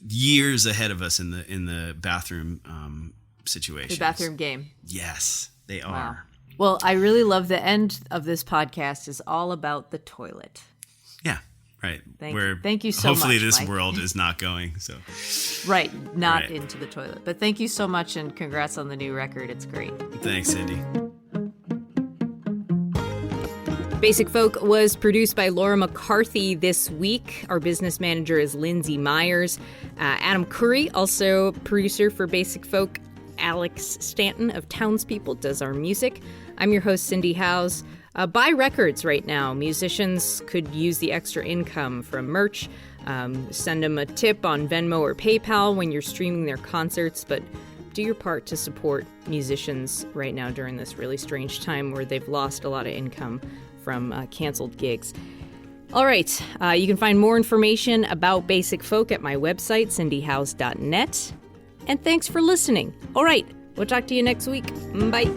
years ahead of us in the bathroom situation. The bathroom game. Yes, they are. Wow. Well, I really love the end of this podcast is all about the toilet. Yeah. Right. Thank you so much. Hopefully this Mike. world is not going. So. Right. Not into the toilet. But thank you so much, and congrats on the new record. It's great. Thanks, Cindy. Basic Folk was produced by Laura McCarthy this week. Our business manager is Lindsay Myers. Adam Curry, also producer for Basic Folk. Alex Stanton of Townspeople does our music. I'm your host, Cindy Howes. Buy records right now. Musicians could use the extra income from merch. Send them a tip on Venmo or PayPal when you're streaming their concerts, but do your part to support musicians right now during this really strange time where they've lost a lot of income from canceled gigs. All right, you can find more information about Basic Folk at my website, cindyhouse.net. And thanks for listening. All right, we'll talk to you next week. Bye.